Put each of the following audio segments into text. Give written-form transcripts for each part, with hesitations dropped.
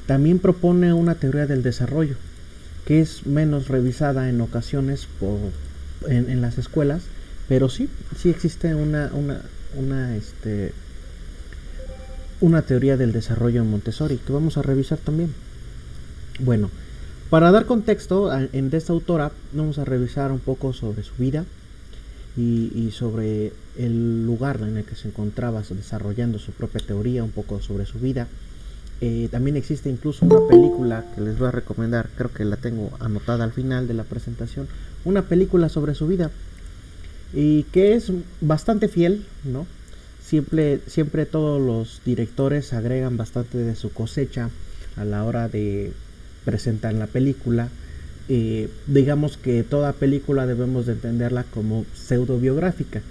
También propone una teoría del desarrollo, que es menos revisada en ocasiones en las escuelas, pero sí existe una teoría del desarrollo en Montessori, que vamos a revisar también. Bueno, para dar contexto de esta autora, vamos a revisar un poco sobre su vida y sobre el lugar en el que se encontraba desarrollando su propia teoría, un poco sobre su vida. También existe incluso una película que les voy a recomendar, creo que la tengo anotada al final de la presentación, una película sobre su vida y que es bastante fiel, ¿no? Siempre todos los directores agregan bastante de su cosecha a la hora de presentar la película. Digamos que toda película debemos de entenderla como pseudobiográfica,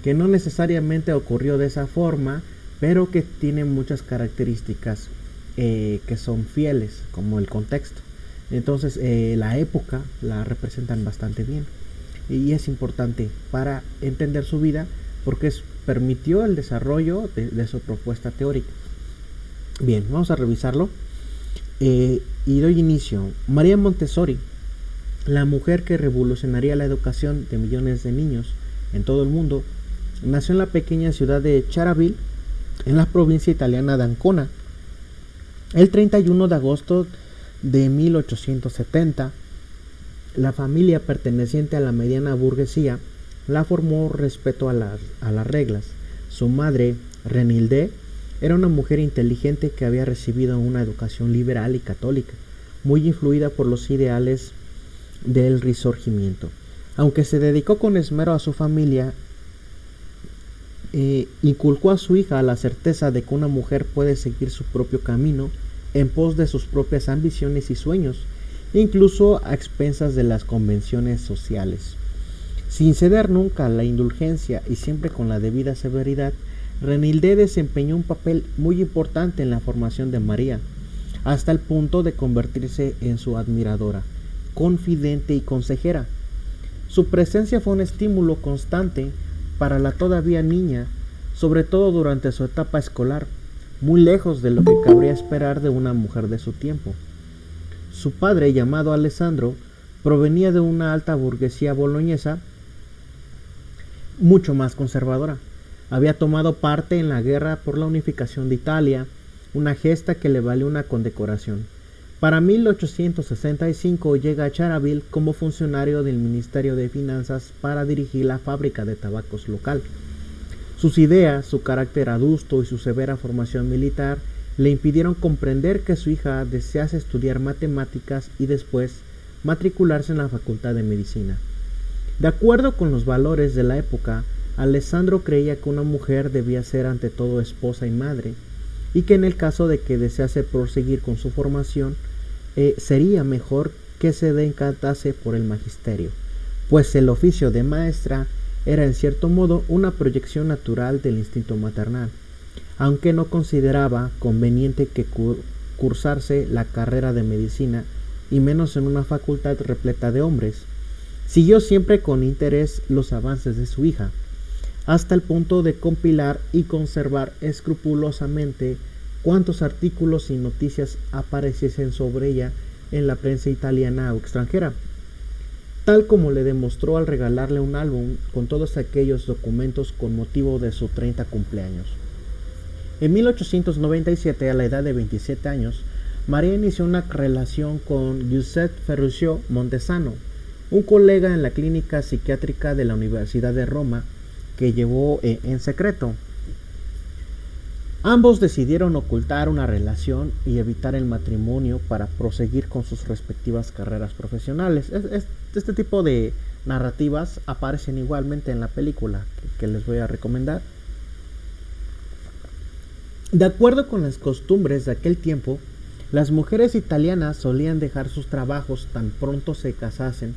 que no necesariamente ocurrió de esa forma, pero que tiene muchas características que son fieles, como el contexto. Entonces la época la representan bastante bien y es importante para entender su vida porque permitió el desarrollo de su propuesta teórica. Bien, vamos a revisarlo y doy inicio. María Montessori, la mujer que revolucionaría la educación de millones de niños en todo el mundo, nació en la pequeña ciudad de Charleville, en la provincia italiana de Ancona, el 31 de agosto de 1870. La familia perteneciente a la mediana burguesía la formó respeto a las reglas. Su madre, Renilde, era una mujer inteligente que había recibido una educación liberal y católica, muy influida por los ideales del Risorgimiento. Aunque se dedicó con esmero a su familia, inculcó a su hija la certeza de que una mujer puede seguir su propio camino en pos de sus propias ambiciones y sueños, incluso a expensas de las convenciones sociales. Sin ceder nunca a la indulgencia y siempre con la debida severidad, Renilde desempeñó un papel muy importante en la formación de María, hasta el punto de convertirse en su admiradora, confidente y consejera. Su presencia fue un estímulo constante para la todavía niña, sobre todo durante su etapa escolar, muy lejos de lo que cabría esperar de una mujer de su tiempo. Su padre, llamado Alessandro, provenía de una alta burguesía boloñesa mucho más conservadora. Había tomado parte en la guerra por la unificación de Italia, una gesta que le valió una condecoración. Para 1865 llega a Charleville como funcionario del Ministerio de Finanzas para dirigir la fábrica de tabacos local. Sus ideas, su carácter adusto y su severa formación militar le impidieron comprender que su hija desease estudiar matemáticas y después matricularse en la Facultad de Medicina. De acuerdo con los valores de la época, Alessandro creía que una mujer debía ser ante todo esposa y madre, y que en el caso de que desease proseguir con su formación, sería mejor que se decantase por el magisterio, pues el oficio de maestra era en cierto modo una proyección natural del instinto maternal, aunque no consideraba conveniente que cursarse la carrera de medicina, y menos en una facultad repleta de hombres. Siguió siempre con interés los avances de su hija, hasta el punto de compilar y conservar escrupulosamente cuantos artículos y noticias apareciesen sobre ella en la prensa italiana o extranjera, tal como le demostró al regalarle un álbum con todos aquellos documentos con motivo de su 30 cumpleaños. En 1897, a la edad de 27 años, María inició una relación con Giuseppe Ferruccio Montesano, un colega en la clínica psiquiátrica de la Universidad de Roma, que llevó en secreto. Ambos decidieron ocultar una relación y evitar el matrimonio para proseguir con sus respectivas carreras profesionales. Este tipo de narrativas aparecen igualmente en la película que les voy a recomendar. De acuerdo con las costumbres de aquel tiempo, las mujeres italianas solían dejar sus trabajos tan pronto se casasen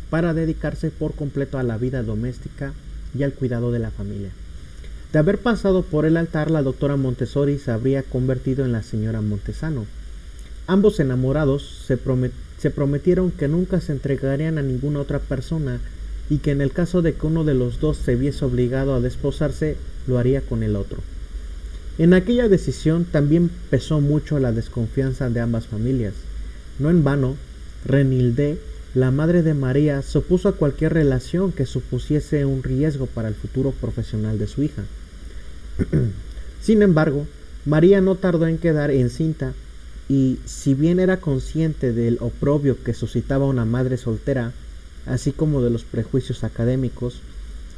para dedicarse por completo a la vida doméstica y al cuidado de la familia. De haber pasado por el altar, la doctora Montessori se habría convertido en la señora Montesano. Ambos enamorados se prometieron que nunca se entregarían a ninguna otra persona y que en el caso de que uno de los dos se viese obligado a desposarse, lo haría con el otro. En aquella decisión también pesó mucho la desconfianza de ambas familias. No en vano, Renilde, la madre de María, se opuso a cualquier relación que supusiese un riesgo para el futuro profesional de su hija. Sin embargo, María no tardó en quedar encinta y, si bien era consciente del oprobio que suscitaba una madre soltera, así como de los prejuicios académicos,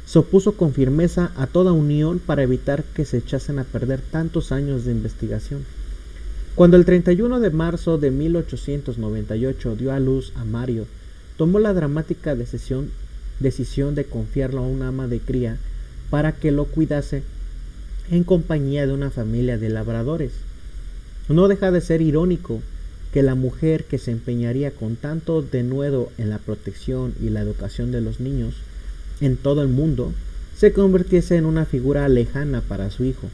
se opuso con firmeza a toda unión para evitar que se echasen a perder tantos años de investigación. Cuando el 31 de marzo de 1898 dio a luz a Mario, tomó la dramática decisión de confiarlo a una ama de cría para que lo cuidase en compañía de una familia de labradores. No deja de ser irónico que la mujer que se empeñaría con tanto denuedo en la protección y la educación de los niños en todo el mundo se convirtiese en una figura lejana para su hijo.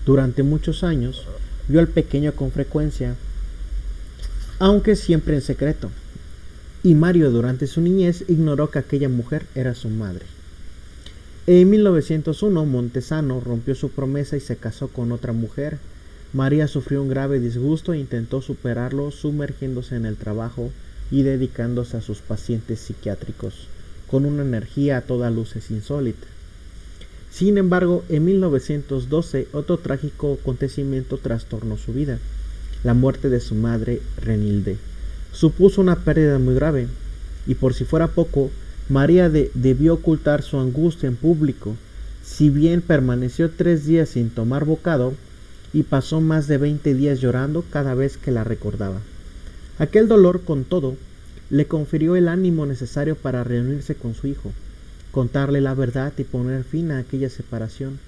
Durante muchos años vio al pequeño con frecuencia, aunque siempre en secreto, y Mario durante su niñez ignoró que aquella mujer era su madre. En 1901 Montesano rompió su promesa y se casó con otra mujer. María sufrió un grave disgusto e intentó superarlo sumergiéndose en el trabajo y dedicándose a sus pacientes psiquiátricos, con una energía a todas luces insólita. Sin embargo, en 1912 otro trágico acontecimiento trastornó su vida. La muerte de su madre, Renilde, supuso una pérdida muy grave, y por si fuera poco, María debió ocultar su angustia en público. Si bien permaneció 3 días sin tomar bocado, y pasó más de 20 días llorando cada vez que la recordaba. Aquel dolor, con todo, le confirió el ánimo necesario para reunirse con su hijo, contarle la verdad y poner fin a aquella separación.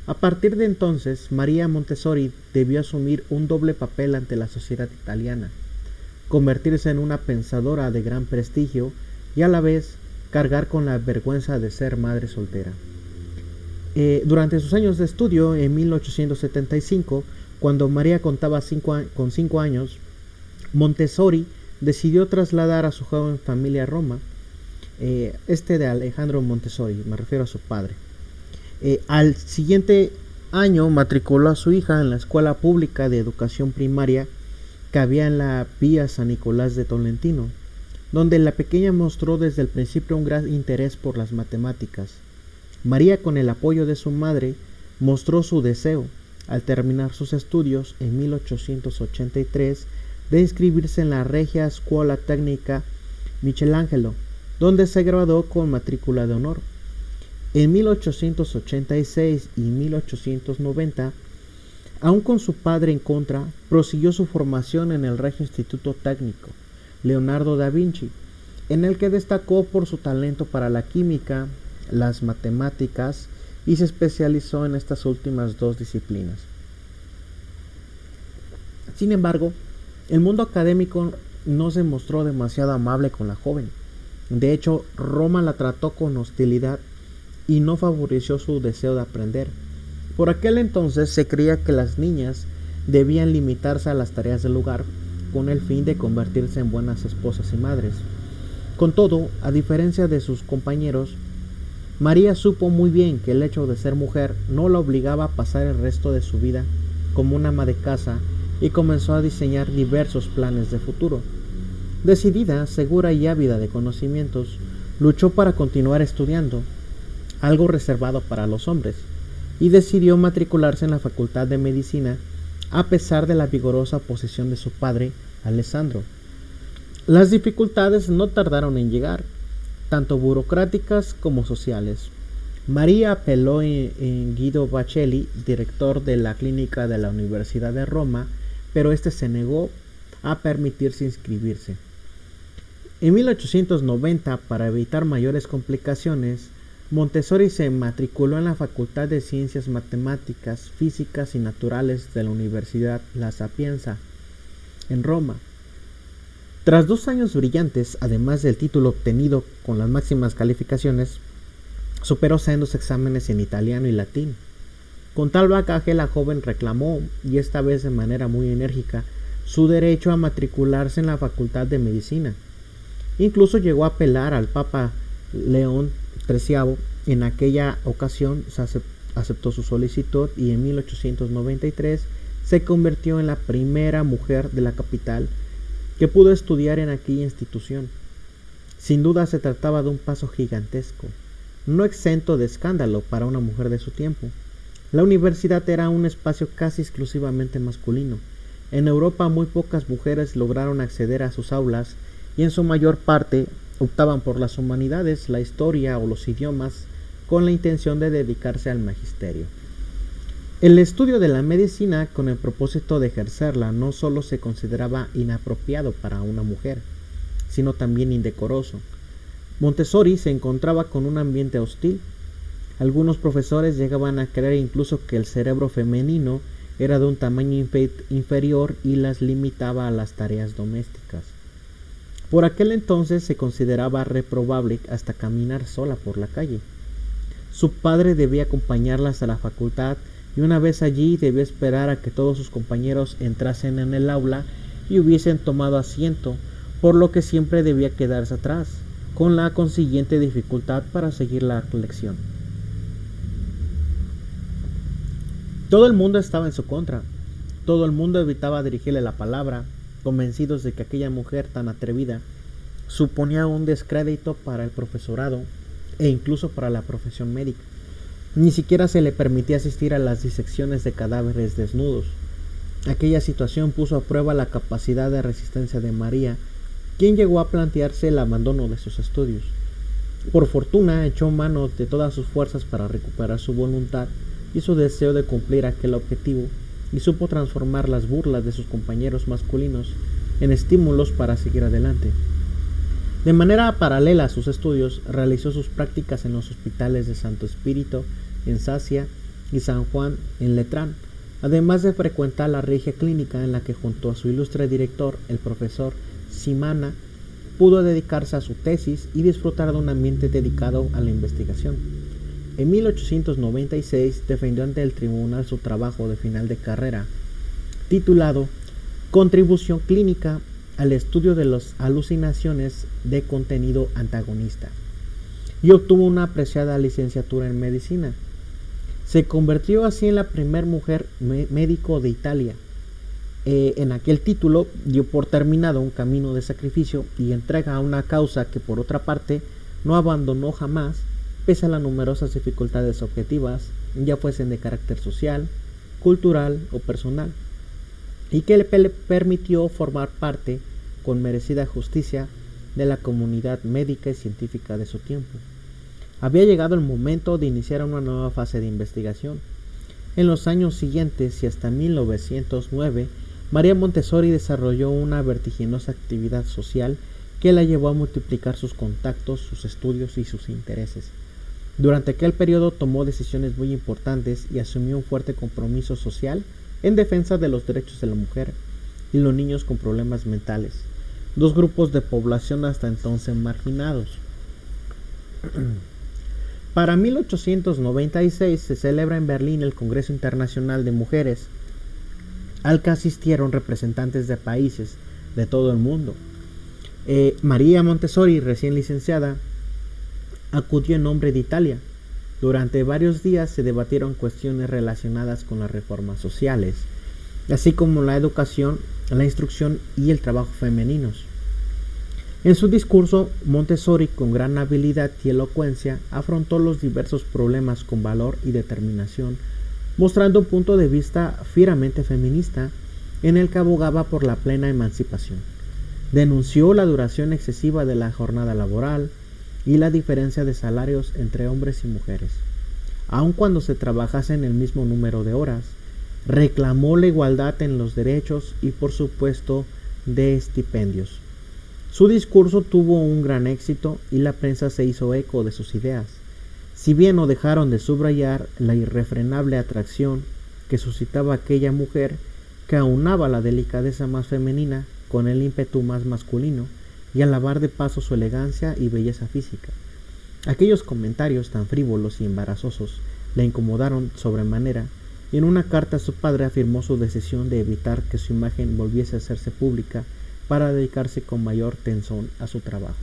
A partir de entonces, María Montessori debió asumir un doble papel ante la sociedad italiana: convertirse en una pensadora de gran prestigio y a la vez cargar con la vergüenza de ser madre soltera. Durante sus años de estudio, en 1875, cuando María contaba 5 años, Montessori decidió trasladar a su joven familia a Roma, de Alejandro Montessori, me refiero a su padre. Al siguiente año matriculó a su hija en la escuela pública de educación primaria que había en la Vía San Nicolás de Tolentino, donde la pequeña mostró desde el principio un gran interés por las matemáticas. María, con el apoyo de su madre, mostró su deseo, al terminar sus estudios en 1883, de inscribirse en la Regia Scuola Tecnica Michelangelo, donde se graduó con matrícula de honor. En 1886 y 1890, aún con su padre en contra, prosiguió su formación en el Regio Instituto Técnico Leonardo da Vinci, en el que destacó por su talento para la química, las matemáticas, y se especializó en estas últimas dos disciplinas. Sin embargo, el mundo académico no se mostró demasiado amable con la joven. De hecho, Roma la trató con hostilidad y no favoreció su deseo de aprender. Por aquel entonces se creía que las niñas debían limitarse a las tareas del hogar con el fin de convertirse en buenas esposas y madres. Con todo, a diferencia de sus compañeros, María supo muy bien que el hecho de ser mujer no la obligaba a pasar el resto de su vida como una ama de casa, y comenzó a diseñar diversos planes de futuro. Decidida, segura y ávida de conocimientos, luchó para continuar estudiando, algo reservado para los hombres, y decidió matricularse en la Facultad de Medicina a pesar de la vigorosa oposición de su padre, Alessandro. Las dificultades no tardaron en llegar, tanto burocráticas como sociales. María apeló en Guido Baccelli, director de la clínica de la Universidad de Roma, pero este se negó a permitirse inscribirse. En 1890, para evitar mayores complicaciones, Montessori se matriculó en la Facultad de Ciencias Matemáticas, Físicas y Naturales de la Universidad La Sapienza, en Roma. Tras 2 años brillantes, además del título obtenido con las máximas calificaciones, superó sendos exámenes en italiano y latín. Con tal bagaje, la joven reclamó, y esta vez de manera muy enérgica, su derecho a matricularse en la Facultad de Medicina. Incluso llegó a apelar al Papa León XIII. En aquella ocasión aceptó su solicitud y en 1893 se convirtió en la primera mujer de la capital que pudo estudiar en aquella institución. Sin duda se trataba de un paso gigantesco, no exento de escándalo para una mujer de su tiempo. La universidad era un espacio casi exclusivamente masculino. En Europa muy pocas mujeres lograron acceder a sus aulas y en su mayor parte optaban por las humanidades, la historia o los idiomas con la intención de dedicarse al magisterio. El estudio de la medicina con el propósito de ejercerla no solo se consideraba inapropiado para una mujer, sino también indecoroso. Montessori se encontraba con un ambiente hostil. Algunos profesores llegaban a creer incluso que el cerebro femenino era de un tamaño inferior y las limitaba a las tareas domésticas. Por aquel entonces se consideraba reprobable hasta caminar sola por la calle. Su padre debía acompañarlas a la facultad y una vez allí debía esperar a que todos sus compañeros entrasen en el aula y hubiesen tomado asiento, por lo que siempre debía quedarse atrás, con la consiguiente dificultad para seguir la lección. Todo el mundo estaba en su contra. Todo el mundo evitaba dirigirle la palabra, convencidos de que aquella mujer tan atrevida suponía un descrédito para el profesorado e incluso para la profesión médica. Ni siquiera se le permitía asistir a las disecciones de cadáveres desnudos. Aquella situación puso a prueba la capacidad de resistencia de María, quien llegó a plantearse el abandono de sus estudios. Por fortuna, echó mano de todas sus fuerzas para recuperar su voluntad y su deseo de cumplir aquel objetivo, y supo transformar las burlas de sus compañeros masculinos en estímulos para seguir adelante. De manera paralela a sus estudios, realizó sus prácticas en los hospitales de Santo Espíritu en Sacia y San Juan en Letrán, además de frecuentar la regia clínica en la que junto a su ilustre director, el profesor Simana, pudo dedicarse a su tesis y disfrutar de un ambiente dedicado a la investigación. En 1896 defendió ante el tribunal su trabajo de final de carrera, titulado Contribución clínica al estudio de las alucinaciones de contenido antagonista, y obtuvo una apreciada licenciatura en medicina. Se convirtió así en la primera mujer médico de Italia. En aquel título dio por terminado un camino de sacrificio y entrega a una causa que por otra parte no abandonó jamás, pese a las numerosas dificultades objetivas, ya fuesen de carácter social, cultural o personal, y que le permitió formar parte, con merecida justicia, de la comunidad médica y científica de su tiempo. Había llegado el momento de iniciar una nueva fase de investigación. En los años siguientes y hasta 1909, María Montessori desarrolló una vertiginosa actividad social que la llevó a multiplicar sus contactos, sus estudios y sus intereses. Durante aquel periodo tomó decisiones muy importantes y asumió un fuerte compromiso social en defensa de los derechos de la mujer y los niños con problemas mentales, dos grupos de población hasta entonces marginados. Para 1896 se celebra en Berlín el Congreso Internacional de Mujeres, al que asistieron representantes de países de todo el mundo. María Montessori, recién licenciada, acudió en nombre de Italia. Durante varios días se debatieron cuestiones relacionadas con las reformas sociales, así como la educación, la instrucción y el trabajo femeninos. En su discurso, Montessori, con gran habilidad y elocuencia, afrontó los diversos problemas con valor y determinación, mostrando un punto de vista fieramente feminista en el que abogaba por la plena emancipación. Denunció la duración excesiva de la jornada laboral y la diferencia de salarios entre hombres y mujeres, aun cuando se trabajase en el mismo número de horas. Reclamó la igualdad en los derechos y, por supuesto, de estipendios. Su discurso tuvo un gran éxito y la prensa se hizo eco de sus ideas, si bien no dejaron de subrayar la irrefrenable atracción que suscitaba aquella mujer que aunaba la delicadeza más femenina con el ímpetu más masculino y alabar de paso su elegancia y belleza física. Aquellos comentarios tan frívolos y embarazosos le incomodaron sobremanera, y en una carta a su padre afirmó su decisión de evitar que su imagen volviese a hacerse pública para dedicarse con mayor tesón a su trabajo.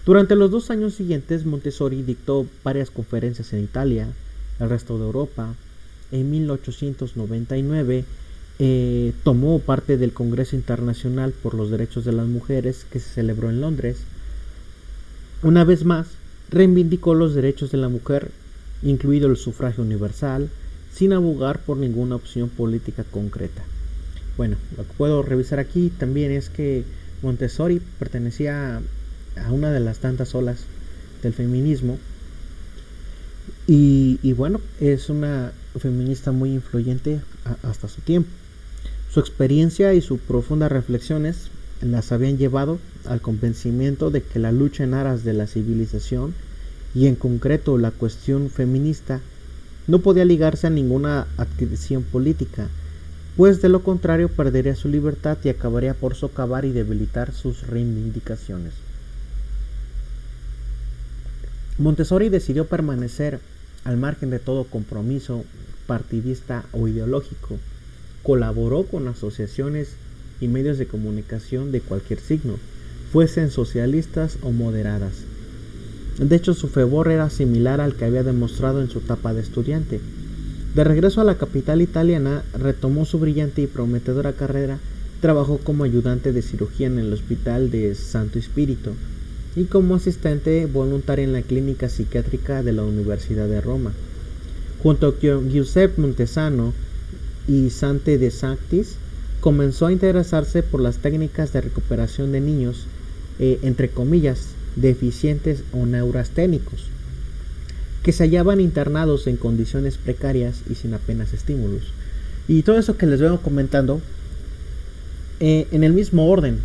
Durante los 2 años siguientes, Montessori dictó varias conferencias en Italia, el resto de Europa. En 1899 tomó parte del Congreso Internacional por los Derechos de las Mujeres que se celebró en Londres. Una vez más, reivindicó los derechos de la mujer, incluido el sufragio universal, sin abogar por ninguna opción política concreta. Bueno, lo que puedo revisar aquí también es que Montessori pertenecía a una de las tantas olas del feminismo y bueno, es una feminista muy influyente hasta su tiempo. Su experiencia y sus profundas reflexiones las habían llevado al convencimiento de que la lucha en aras de la civilización y en concreto la cuestión feminista no podía ligarse a ninguna adquisición política, pues de lo contrario perdería su libertad y acabaría por socavar y debilitar sus reivindicaciones. Montessori decidió permanecer al margen de todo compromiso partidista o ideológico. Colaboró con asociaciones y medios de comunicación de cualquier signo, fuesen socialistas o moderadas. De hecho, su fervor era similar al que había demostrado en su etapa de estudiante. De regreso a la capital italiana, retomó su brillante y prometedora carrera. Trabajó como ayudante de cirugía en el Hospital de Santo Espíritu y como asistente voluntaria en la clínica psiquiátrica de la Universidad de Roma. Junto con Giuseppe Montesano y Sante de Sanctis, comenzó a interesarse por las técnicas de recuperación de niños, entre comillas, deficientes o neurasténicos, que se hallaban internados en condiciones precarias y sin apenas estímulos. Y todo eso que les vengo comentando, en el mismo orden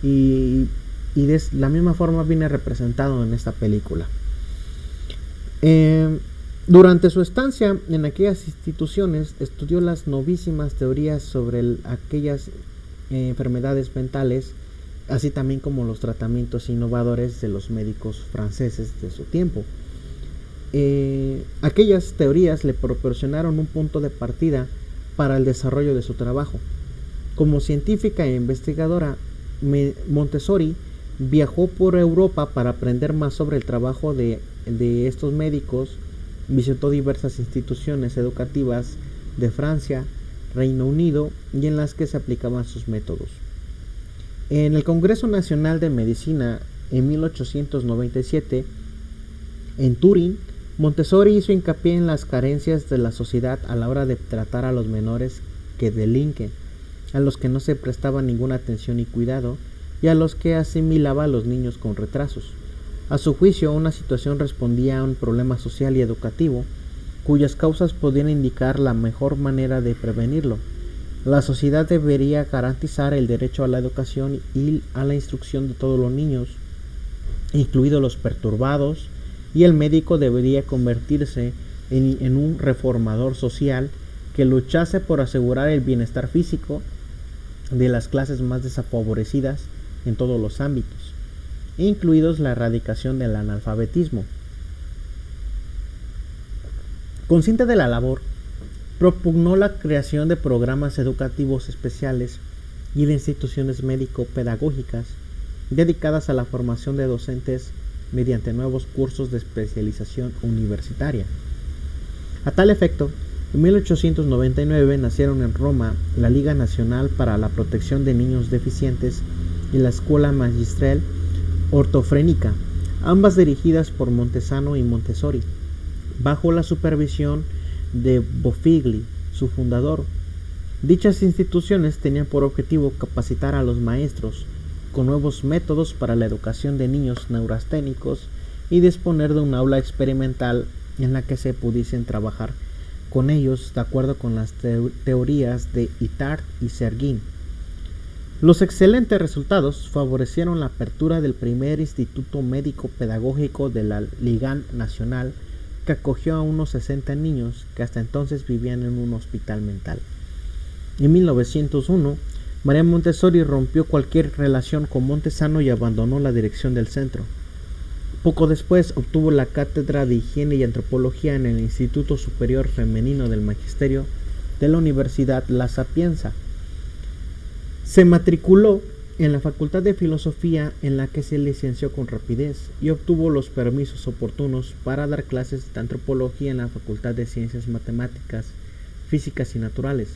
y de la misma forma viene representado en esta película. Durante su estancia en aquellas instituciones, estudió las novísimas teorías sobre aquellas enfermedades mentales, así también como los tratamientos innovadores de los médicos franceses de su tiempo. Aquellas teorías le proporcionaron un punto de partida para el desarrollo de su trabajo. Como científica e investigadora, Montessori viajó por Europa para aprender más sobre el trabajo de estos médicos. Visitó diversas instituciones educativas de Francia, Reino Unido y en las que se aplicaban sus métodos. En el Congreso Nacional de Medicina en 1897, en Turín, Montessori hizo hincapié en las carencias de la sociedad a la hora de tratar a los menores que delinquen, a los que no se prestaba ninguna atención y cuidado, y a los que asimilaba a los niños con retrasos. A su juicio, una situación respondía a un problema social y educativo, cuyas causas podían indicar la mejor manera de prevenirlo. La sociedad debería garantizar el derecho a la educación y a la instrucción de todos los niños, incluidos los perturbados, y el médico debería convertirse en un reformador social que luchase por asegurar el bienestar físico de las clases más desfavorecidas en todos los ámbitos, incluidos la erradicación del analfabetismo. Consciente de la labor, propugnó la creación de programas educativos especiales y de instituciones médico-pedagógicas dedicadas a la formación de docentes mediante nuevos cursos de especialización universitaria. A tal efecto, en 1899 nacieron en Roma la Liga Nacional para la Protección de Niños Deficientes y la Escuela Magistral Ortofrénica, ambas dirigidas por Montesano y Montessori, bajo la supervisión de Bofigli, su fundador. Dichas instituciones tenían por objetivo capacitar a los maestros con nuevos métodos para la educación de niños neurasténicos y disponer de un aula experimental en la que se pudiesen trabajar con ellos de acuerdo con las teorías de Itard y Sergin. Los excelentes resultados favorecieron la apertura del primer instituto médico pedagógico de la Liga Nacional, que acogió a unos 60 niños que hasta entonces vivían en un hospital mental. En 1901, María Montessori rompió cualquier relación con Montesano y abandonó la dirección del centro. Poco después obtuvo la cátedra de Higiene y Antropología en el Instituto Superior Femenino del Magisterio de la Universidad La Sapienza. Se matriculó en la Facultad de Filosofía, en la que se licenció con rapidez y obtuvo los permisos oportunos para dar clases de antropología en la Facultad de Ciencias Matemáticas, Físicas y Naturales,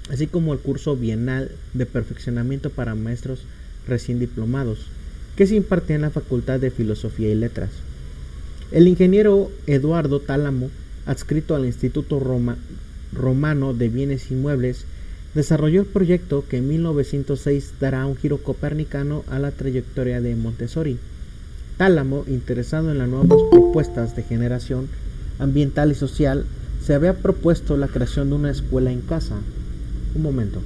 así como el curso bienal de perfeccionamiento para maestros recién diplomados, que se impartía en la Facultad de Filosofía y Letras. El ingeniero Eduardo Tálamo, adscrito al Instituto Romano de Bienes Inmuebles, desarrolló el proyecto que en 1906 dará un giro copernicano a la trayectoria de Montessori. Tálamo, interesado en las nuevas propuestas de generación ambiental y social, se había propuesto la creación de una escuela en casa. Un momento.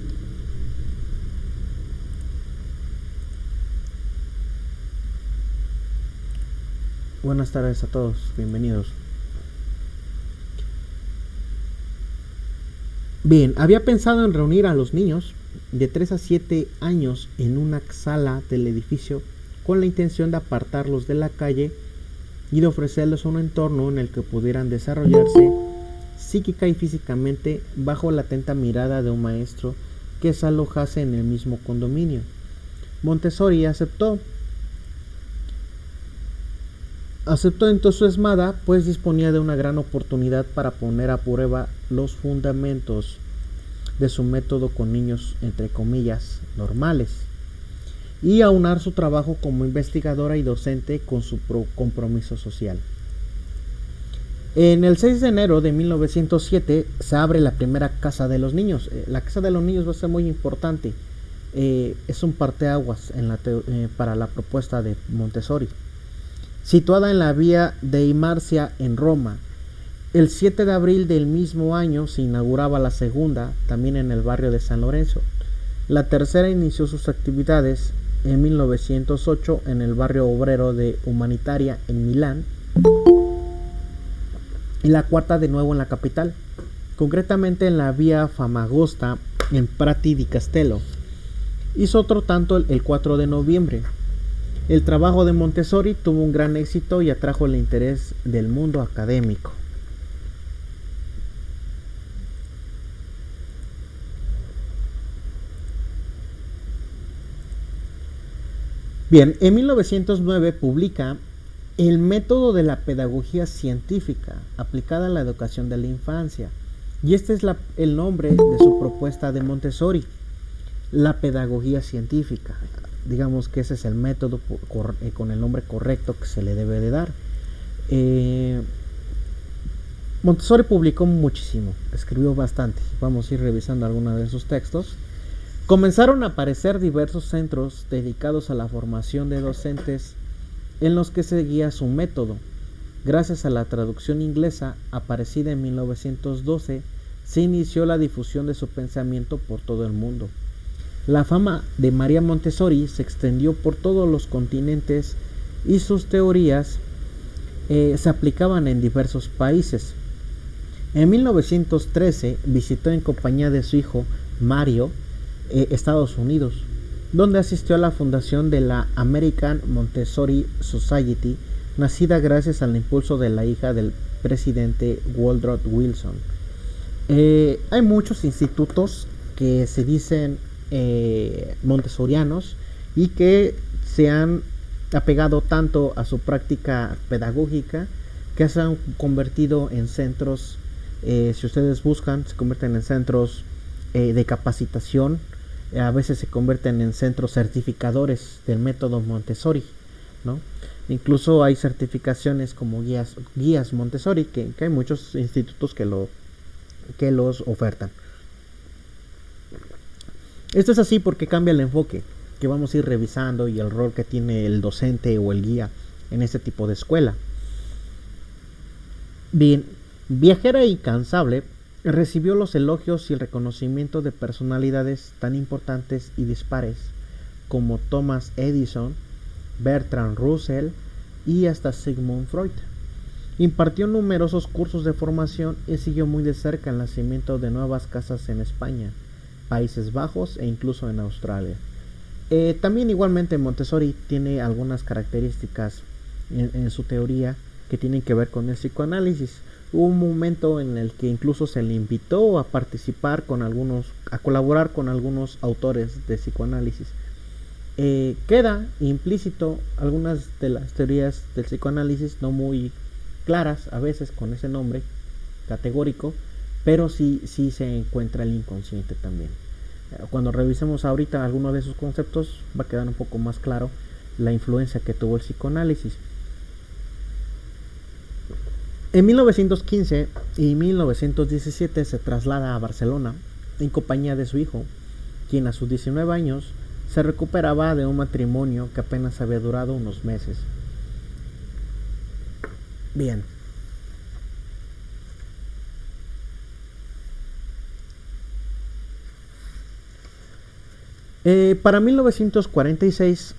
Buenas tardes a todos, bienvenidos. Bien, había pensado en reunir a los niños de 3 a 7 años en una sala del edificio con la intención de apartarlos de la calle y de ofrecerles un entorno en el que pudieran desarrollarse psíquica y físicamente bajo la atenta mirada de un maestro que se alojase en el mismo condominio. Montessori aceptó entusiasmada, pues disponía de una gran oportunidad para poner a prueba los fundamentos de su método con niños, entre comillas, normales, y aunar su trabajo como investigadora y docente con su compromiso social. En el 6 de enero de 1907 se abre la primera Casa de los Niños. La Casa de los Niños va a ser muy importante. Es un parteaguas para la propuesta de Montessori. Situada en la vía de Marcia en Roma. El 7 de abril del mismo año se inauguraba la segunda, también en el barrio de San Lorenzo. La tercera inició sus actividades en 1908 en el barrio obrero de Humanitaria en Milán, y la cuarta de nuevo en la capital, concretamente en la vía Famagosta en Prati di Castello. Hizo otro tanto el 4 de noviembre. El trabajo de Montessori tuvo un gran éxito y atrajo el interés del mundo académico. Bien, en 1909 publica El método de la pedagogía científica aplicada a la educación de la infancia, y este es el nombre de su propuesta de Montessori, la pedagogía científica. Digamos que ese es el método con el nombre correcto que se le debe de dar. Montessori publicó muchísimo, escribió bastante. Vamos a ir revisando algunos de sus textos. Comenzaron a aparecer diversos centros dedicados a la formación de docentes en los que seguía su método. Gracias a la traducción inglesa aparecida en 1912, se inició la difusión de su pensamiento por todo el mundo. La fama de María Montessori se extendió por todos los continentes y sus teorías se aplicaban en diversos países. En 1913 visitó en compañía de su hijo Mario Estados Unidos, donde asistió a la fundación de la American Montessori Society, nacida gracias al impulso de la hija del presidente Woodrow Wilson. Hay muchos institutos que se dicen montessorianos y que se han apegado tanto a su práctica pedagógica que se han convertido en centros, si ustedes buscan, se convierten en centros de capacitación, a veces se convierten en centros certificadores del método Montessori, ¿no? Incluso hay certificaciones como guías Montessori, que hay muchos institutos que los ofertan. Esto es así porque cambia el enfoque que vamos a ir revisando y el rol que tiene el docente o el guía en este tipo de escuela. Bien, viajera e incansable, recibió los elogios y el reconocimiento de personalidades tan importantes y dispares como Thomas Edison, Bertrand Russell y hasta Sigmund Freud. Impartió numerosos cursos de formación y siguió muy de cerca el nacimiento de nuevas casas en España, Países Bajos e incluso en Australia. También igualmente Montessori tiene algunas características en su teoría que tienen que ver con el psicoanálisis. Hubo un momento en el que incluso se le invitó a colaborar con algunos autores de psicoanálisis. Queda implícito algunas de las teorías del psicoanálisis, no muy claras a veces con ese nombre categórico, pero sí se encuentra el inconsciente también. Cuando revisemos ahorita algunos de esos conceptos va a quedar un poco más claro la influencia que tuvo el psicoanálisis. En 1915 y 1917 se traslada a Barcelona en compañía de su hijo, quien a sus 19 años se recuperaba de un matrimonio que apenas había durado unos meses. Bien. Para 1946,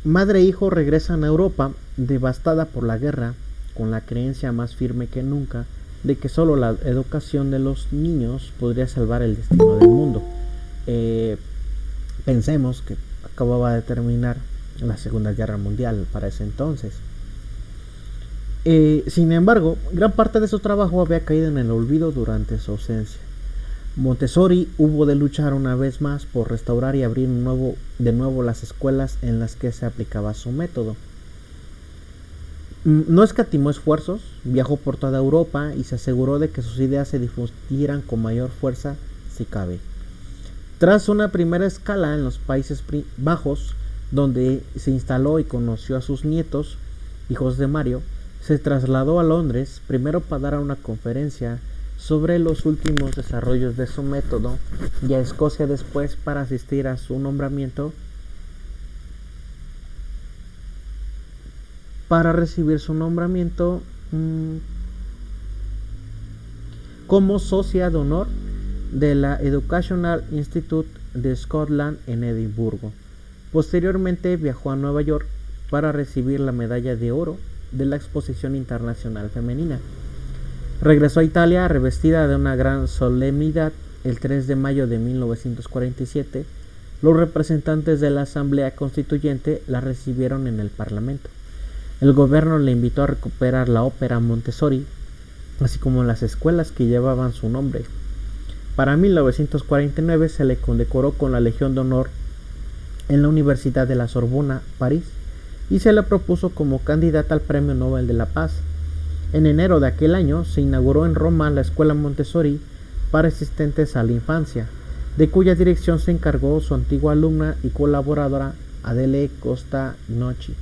madre e hijo regresan a Europa, devastada por la guerra, con la creencia más firme que nunca de que solo la educación de los niños podría salvar el destino del mundo. Pensemos que acababa de terminar la Segunda Guerra Mundial para ese entonces. Sin embargo, gran parte de su trabajo había caído en el olvido durante su ausencia. Montessori hubo de luchar una vez más por restaurar y abrir de nuevo las escuelas en las que se aplicaba su método. No escatimó esfuerzos, viajó por toda Europa y se aseguró de que sus ideas se difundieran con mayor fuerza si cabe. Tras una primera escala en los Países Bajos, donde se instaló y conoció a sus nietos, hijos de Mario, se trasladó a Londres, primero para dar una conferencia sobre los últimos desarrollos de su método, y a Escocia después para asistir a su nombramiento para recibir su nombramiento como socia de honor de la Educational Institute de Scotland en Edimburgo. Posteriormente viajó a Nueva York para recibir la medalla de oro de la Exposición Internacional Femenina. Regresó a Italia revestida de una gran solemnidad el 3 de mayo de 1947. Los representantes de la Asamblea Constituyente la recibieron en el Parlamento. El gobierno le invitó a recuperar la ópera Montessori, así como las escuelas que llevaban su nombre. Para 1949 se le condecoró con la Legión de Honor en la Universidad de la Sorbona, París, y se le propuso como candidata al Premio Nobel de la Paz. En enero de aquel año se inauguró en Roma la Escuela Montessori para asistentes a la infancia, de cuya dirección se encargó su antigua alumna y colaboradora Adele Costa Noci.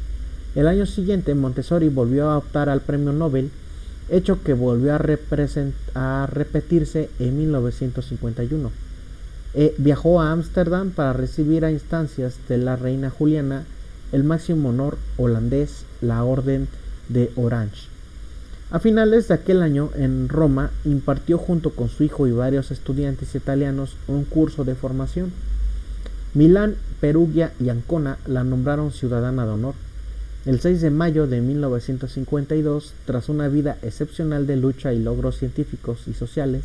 El año siguiente Montessori volvió a optar al Premio Nobel, hecho que volvió a repetirse en 1951. Viajó a Ámsterdam para recibir a instancias de la reina Juliana el máximo honor holandés, la Orden de Orange. A finales de aquel año, en Roma, impartió junto con su hijo y varios estudiantes italianos un curso de formación. Milán, Perugia y Ancona la nombraron ciudadana de honor. El 6 de mayo de 1952, tras una vida excepcional de lucha y logros científicos y sociales,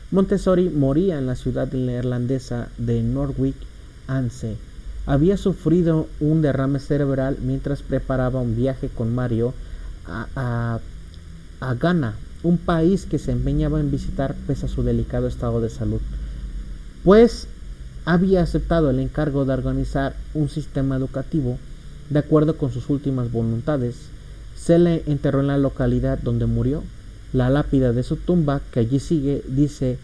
Montessori moría en la ciudad neerlandesa de Norwich-aan-Zee. Había sufrido un derrame cerebral mientras preparaba un viaje con Mario a Ghana, un país que se empeñaba en visitar pese a su delicado estado de salud, pues había aceptado el encargo de organizar un sistema educativo de acuerdo con sus últimas voluntades. Se le enterró en la localidad donde murió. La lápida de su tumba, que allí sigue, dice: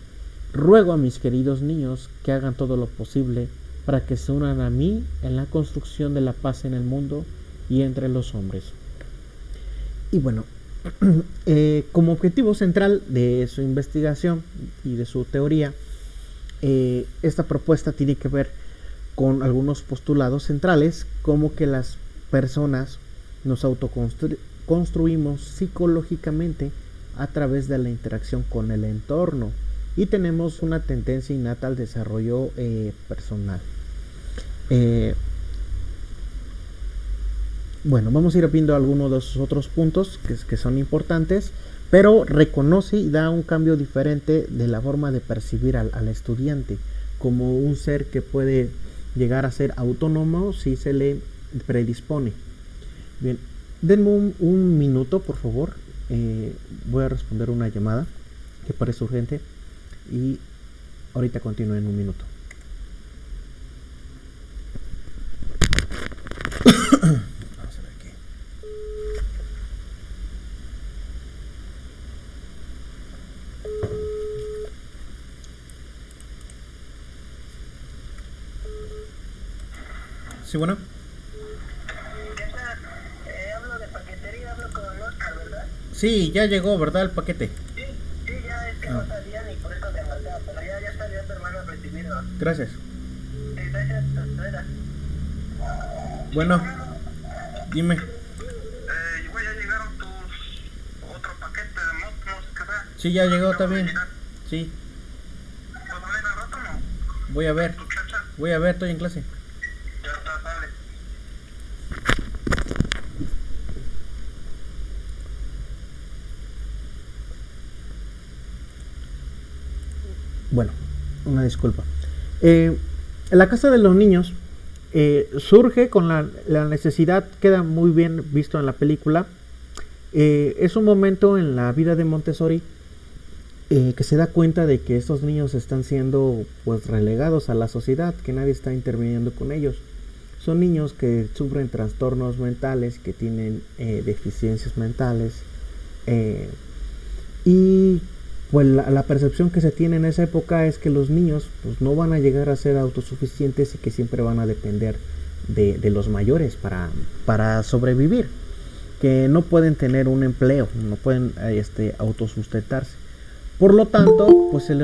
ruego a mis queridos niños que hagan todo lo posible para que se unan a mí en la construcción de la paz en el mundo y entre los hombres. Y bueno, como objetivo central de su investigación y de su teoría, esta propuesta tiene que ver con algunos postulados centrales, como que las personas nos autoconstruimos psicológicamente a través de la interacción con el entorno y tenemos una tendencia innata al desarrollo personal. Bueno, vamos a ir viendo algunos de esos otros puntos que son importantes, pero reconoce y da un cambio diferente de la forma de percibir al estudiante como un ser que puede llegar a ser autónomo si se le predispone. Bien, denme un minuto, por favor. Voy a responder una llamada que parece urgente y ahorita continúo en un minuto. Sí, bueno. ¿Qué tal? Hablo de paquetería, hablo con Oscar, ¿verdad? Sí, ya llegó, ¿verdad? El paquete. Sí, sí, ya es que Ah, no sabían y por eso te marcaba, pero ya está ya tu hermano recibirlo. gracias. Gracias, espera. Bueno, dime. Igual ya llegaron tus otro paquete de motos, no sé qué sea. Sí, ya llegó Acabo de también. llegar. Sí, ¿Vas a ver al rato o no? voy a ver. ¿Tu chacha? Voy a ver, estoy en clase. Ya está, sale. Bueno, una disculpa. La casa de los niños surge con la necesidad, queda muy bien visto en la película. Es un momento en la vida de Montessori que se da cuenta de que estos niños están siendo pues relegados a la sociedad, que nadie está interviniendo con ellos. Son niños que sufren trastornos mentales, que tienen deficiencias mentales y pues la percepción que se tiene en esa época es que los niños pues no van a llegar a ser autosuficientes y que siempre van a depender de los mayores para sobrevivir, que no pueden tener un empleo, no pueden autosustentarse. Por lo tanto, pues se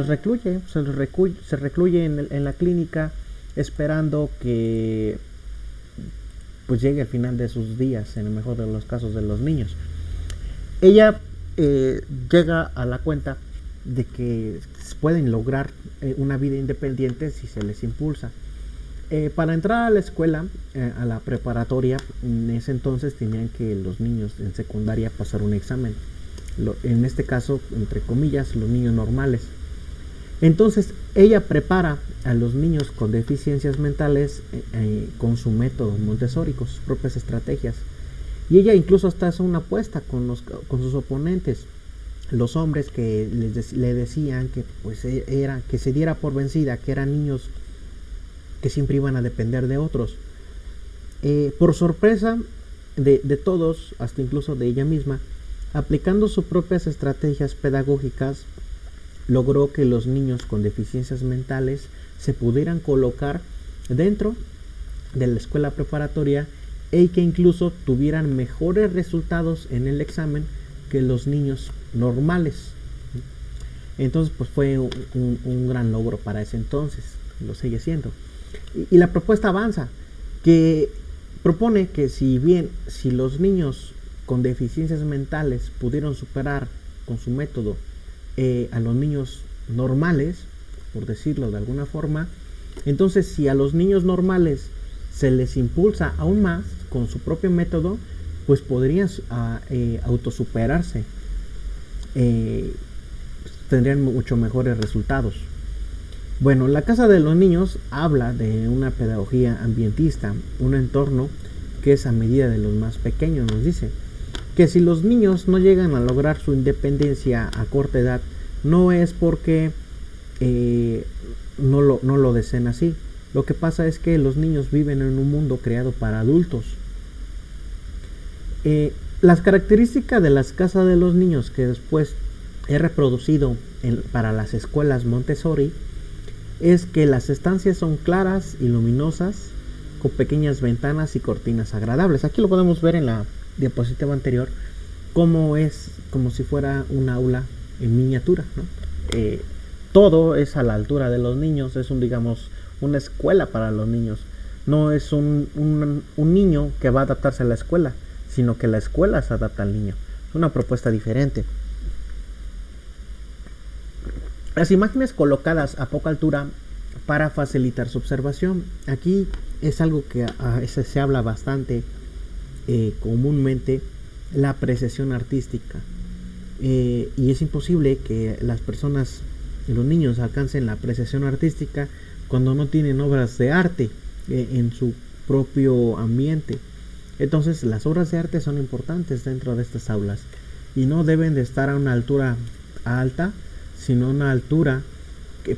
recluye en la clínica esperando que pues llegue al final de sus días, en el mejor de los casos de los niños. Ella llega a la cuenta de que pueden lograr una vida independiente si se les impulsa. Para entrar a la escuela, a la preparatoria, en ese entonces tenían que los niños en secundaria pasar un examen. En este caso, entre comillas, los niños normales. Entonces, ella prepara a los niños con deficiencias mentales con su método Montessori, con sus propias estrategias. Y ella incluso hasta hace una apuesta con sus oponentes, los hombres que le decían que pues que se diera por vencida, que eran niños que siempre iban a depender de otros. Por sorpresa de todos, hasta incluso de ella misma, aplicando sus propias estrategias pedagógicas, logró que los niños con deficiencias mentales se pudieran colocar dentro de la escuela preparatoria y que incluso tuvieran mejores resultados en el examen que los niños normales. Entonces pues fue un gran logro para ese entonces, lo sigue siendo. Y la propuesta avanza, que propone que si los niños con deficiencias mentales pudieron superar con su método a los niños normales, por decirlo de alguna forma, entonces si a los niños normales se les impulsa aún más con su propio método, pues podrían autosuperarse, tendrían mucho mejores resultados. Bueno, la casa de los niños habla de una pedagogía ambientista, un entorno que es a medida de los más pequeños. Nos dice que si los niños no llegan a lograr su independencia a corta edad, no es porque no lo deseen así. Lo que pasa es que los niños viven en un mundo creado para adultos. Las características de las casas de los niños que después he reproducido para las escuelas Montessori es que las estancias son claras y luminosas, con pequeñas ventanas y cortinas agradables. Aquí lo podemos ver en la diapositiva anterior, como si fuera un aula en miniatura, ¿no? Todo es a la altura de los niños, es una escuela para los niños. No es un niño que va a adaptarse a la escuela, sino que la escuela se adapta al niño. Es una propuesta diferente. Las imágenes colocadas a poca altura para facilitar su observación. Aquí es algo que a veces se habla bastante comúnmente, la apreciación artística. Y es imposible que las personas, los niños, alcancen la apreciación artística cuando no tienen obras de arte en su propio ambiente. Entonces las obras de arte son importantes dentro de estas aulas y no deben de estar a una altura alta, sino a una altura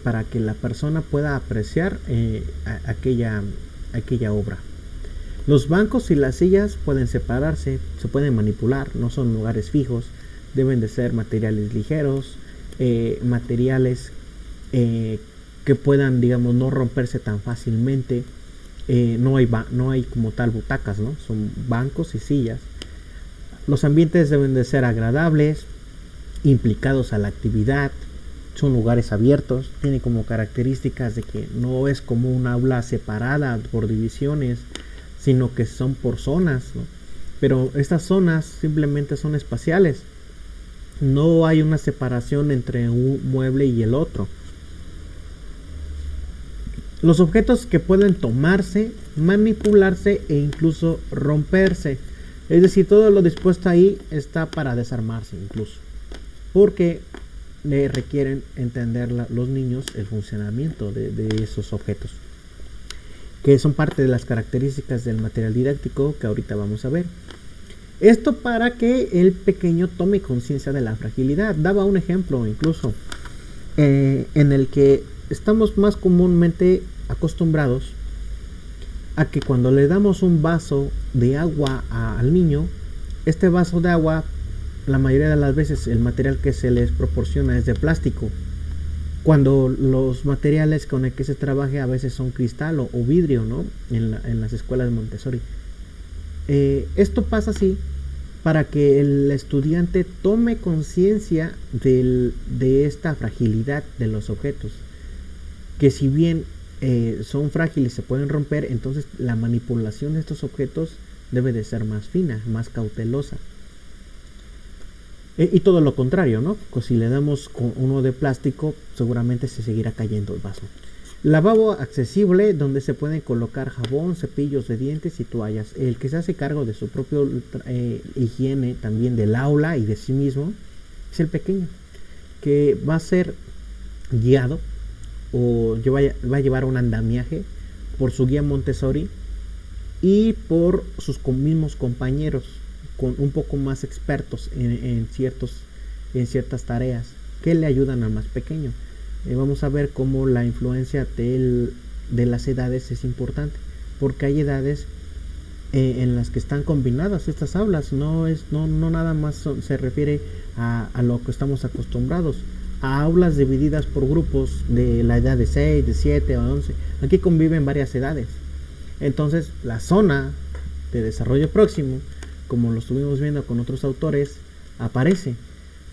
para que la persona pueda apreciar aquella obra. Los bancos y las sillas pueden separarse, se pueden manipular, no son lugares fijos, deben de ser materiales ligeros, materiales que puedan, no romperse tan fácilmente. no hay como tal butacas, ¿no? Son bancos y sillas. Los ambientes deben de ser agradables, implicados a la actividad, son lugares abiertos, tiene como características de que no es como un aula separada por divisiones, sino que son por zonas, ¿no? Pero estas zonas simplemente son espaciales, no hay una separación entre un mueble y el otro. Los objetos que pueden tomarse, manipularse e incluso romperse. Es decir, todo lo dispuesto ahí está para desarmarse incluso. Porque le requieren entender los niños el funcionamiento de esos objetos. Que son parte de las características del material didáctico que ahorita vamos a ver. Esto para que el pequeño tome conciencia de la fragilidad. Daba un ejemplo incluso en el que estamos más comúnmente acostumbrados a que cuando le damos un vaso de agua al niño, este vaso de agua, la mayoría de las veces el material que se les proporciona es de plástico, cuando los materiales con el que se trabaje a veces son cristal o vidrio, ¿no? En las escuelas de Montessori. Esto pasa así para que el estudiante tome conciencia de esta fragilidad de los objetos, que si bien son frágiles, se pueden romper, entonces la manipulación de estos objetos debe de ser más fina, más cautelosa. Y todo lo contrario, ¿no? Pues si le damos con uno de plástico, seguramente se seguirá cayendo el vaso. Lavabo accesible, donde se pueden colocar jabón, cepillos de dientes y toallas. El que se hace cargo de su propio higiene, también del aula y de sí mismo, es el pequeño, que va a ser guiado o va a llevar un andamiaje por su guía Montessori y por sus mismos compañeros con un poco más expertos en ciertas tareas que le ayudan al más pequeño. Vamos a ver cómo la influencia de las edades es importante, porque hay edades en las que están combinadas estas aulas, no nada más se refiere a lo que estamos acostumbrados, a aulas divididas por grupos de la edad de 6, de 7 o 11. Aquí conviven varias edades. Entonces la zona de desarrollo próximo, como lo estuvimos viendo con otros autores, aparece.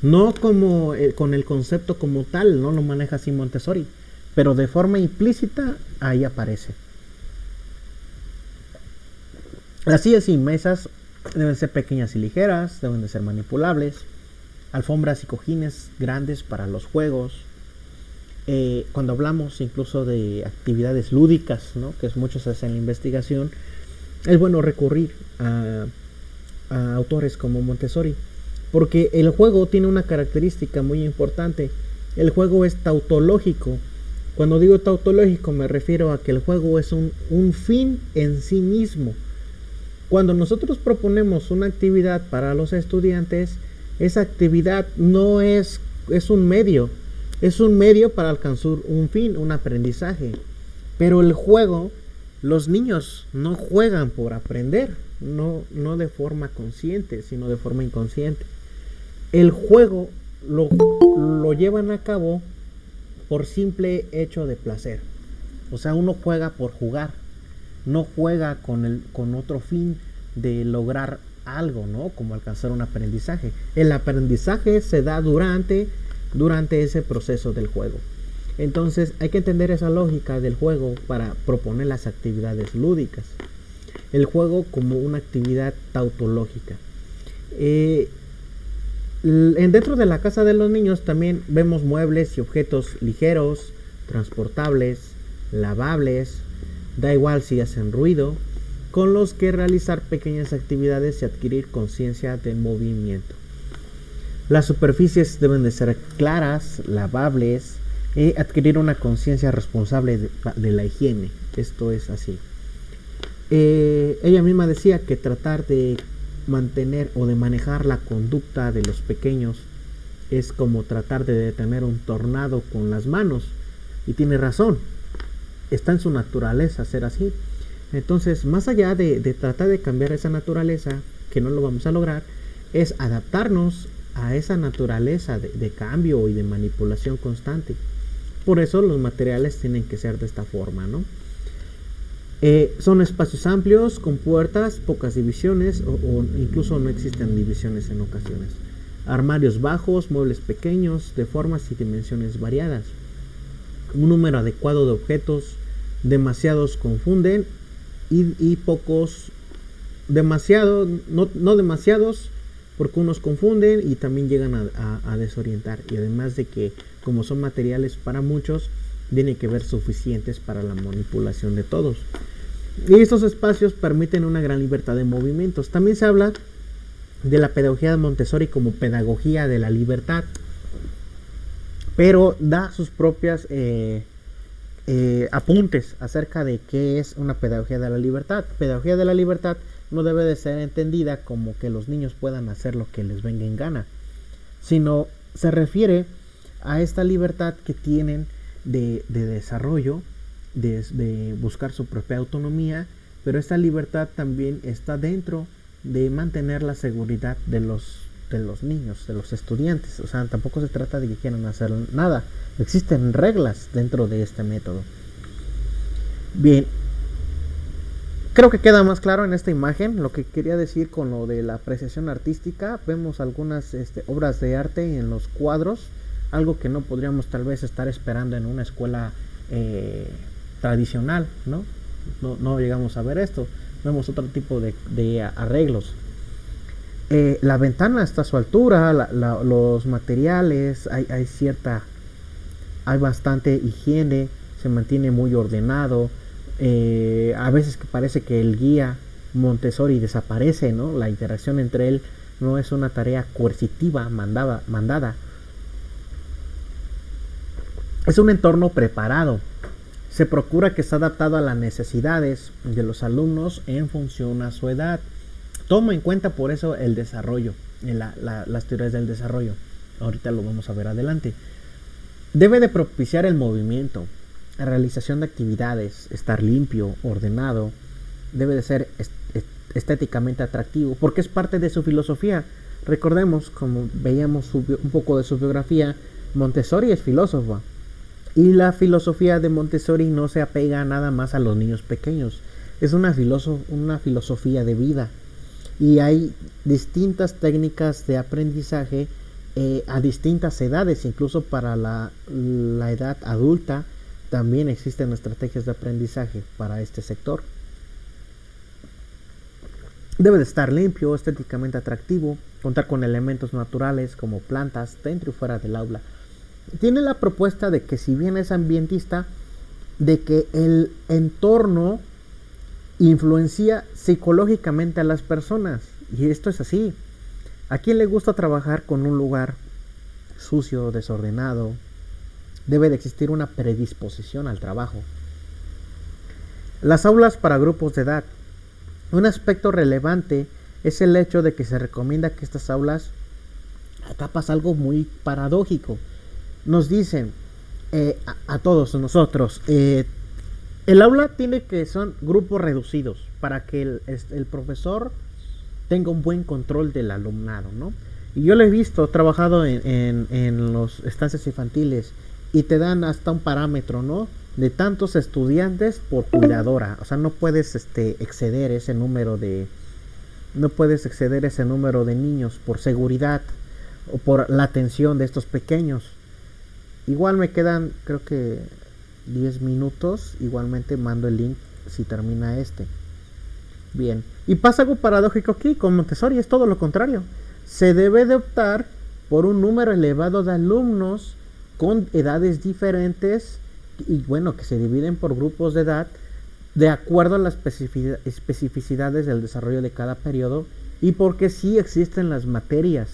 No como con el concepto como tal, no lo maneja así Montessori, pero de forma implícita ahí aparece. Las sillas y mesas deben ser pequeñas y ligeras, deben de ser manipulables. Alfombras y cojines grandes para los juegos. Cuando hablamos incluso de actividades lúdicas, ¿no? Que muchos hacen la investigación, es bueno recurrir a autores como Montessori, porque el juego tiene una característica muy importante. El juego es tautológico. Cuando digo tautológico me refiero a que el juego es un fin en sí mismo. Cuando nosotros proponemos una actividad para los estudiantes, esa actividad no es un medio para alcanzar un fin, un aprendizaje. Pero el juego, los niños no juegan por aprender, no de forma consciente, sino de forma inconsciente. El juego lo llevan a cabo por simple hecho de placer. O sea, uno juega por jugar, no juega con otro fin de lograr algo, ¿no? Como alcanzar un aprendizaje. El aprendizaje se da durante ese proceso del juego. Entonces hay que entender esa lógica del juego para proponer las actividades lúdicas. El juego como una actividad tautológica. Dentro de la casa de los niños también vemos muebles y objetos ligeros, transportables, lavables, da igual si hacen ruido, con los que realizar pequeñas actividades y adquirir conciencia de movimiento. Las superficies deben de ser claras, lavables y adquirir una conciencia responsable de la higiene. Esto es así. Ella misma decía que tratar de mantener o de manejar la conducta de los pequeños es como tratar de detener un tornado con las manos, y tiene razón, está en su naturaleza ser así. Entonces, más allá de tratar de cambiar esa naturaleza, que no lo vamos a lograr, es adaptarnos a esa naturaleza de cambio y de manipulación constante. Por eso los materiales tienen que ser de esta forma, ¿no? Son espacios amplios, con puertas, pocas divisiones o incluso no existen divisiones en ocasiones. Armarios bajos, muebles pequeños, de formas y dimensiones variadas. Un número adecuado de objetos, demasiados confunden y pocos, no demasiados, porque unos confunden y también llegan a desorientar. Y además de que como son materiales para muchos, tiene que ver suficientes para la manipulación de todos. Y estos espacios permiten una gran libertad de movimientos. También se habla de la pedagogía de Montessori como pedagogía de la libertad, pero da sus propias apuntes acerca de qué es una pedagogía de la libertad. Pedagogía de la libertad no debe de ser entendida como que los niños puedan hacer lo que les venga en gana, sino se refiere a esta libertad que tienen de desarrollo, de buscar su propia autonomía, pero esta libertad también está dentro de mantener la seguridad de los niños, de los estudiantes. O sea, tampoco se trata de que quieran hacer nada. Existen reglas dentro de este método. Bien, creo que queda más claro en esta imagen lo que quería decir con lo de la apreciación artística. Vemos algunas obras de arte en los cuadros, algo que no podríamos tal vez estar esperando en una escuela tradicional, ¿no? No llegamos a ver esto. Vemos otro tipo de arreglos. La ventana está a su altura, los materiales, hay bastante higiene, se mantiene muy ordenado. A veces que parece que el guía Montessori desaparece, ¿no? La interacción entre él no es una tarea coercitiva mandada. Es un entorno preparado. Se procura que sea adaptado a las necesidades de los alumnos en función a su edad. Toma en cuenta por eso el desarrollo, las teorías del desarrollo. Ahorita lo vamos a ver adelante. Debe de propiciar el movimiento, la realización de actividades, estar limpio, ordenado. Debe de ser estéticamente atractivo, porque es parte de su filosofía. Recordemos, como veíamos un poco de su biografía, Montessori es filósofa. Y la filosofía de Montessori no se apega nada más a los niños pequeños. Es una filosofía de vida. Y hay distintas técnicas de aprendizaje a distintas edades. Incluso para la edad adulta también existen estrategias de aprendizaje para este sector. Debe de estar limpio, estéticamente atractivo, contar con elementos naturales como plantas dentro y fuera del aula. Tiene la propuesta de que, si bien es ambientista, de que el entorno influencia psicológicamente a las personas. Y esto es así. ¿A quién le gusta trabajar con un lugar sucio, desordenado? Debe de existir una predisposición al trabajo. Las aulas para grupos de edad. Un aspecto relevante es el hecho de que se recomienda que estas aulas, acá pasa algo muy paradójico. Nos dicen a todos nosotros, el aula tiene que son grupos reducidos para que el profesor tenga un buen control del alumnado, ¿no? Y yo lo he visto, trabajado en los estancias infantiles, y te dan hasta un parámetro, ¿no? De tantos estudiantes por cuidadora. O sea, no puedes exceder ese número de niños por seguridad o por la atención de estos pequeños. Igual me quedan, creo que 10 minutos. Igualmente mando el link si termina Bien. Y pasa algo paradójico aquí con Montessori. Es todo lo contrario. Se debe de optar por un número elevado de alumnos con edades diferentes, y bueno, que se dividen por grupos de edad de acuerdo a las especificidades del desarrollo de cada periodo, y porque sí existen las materias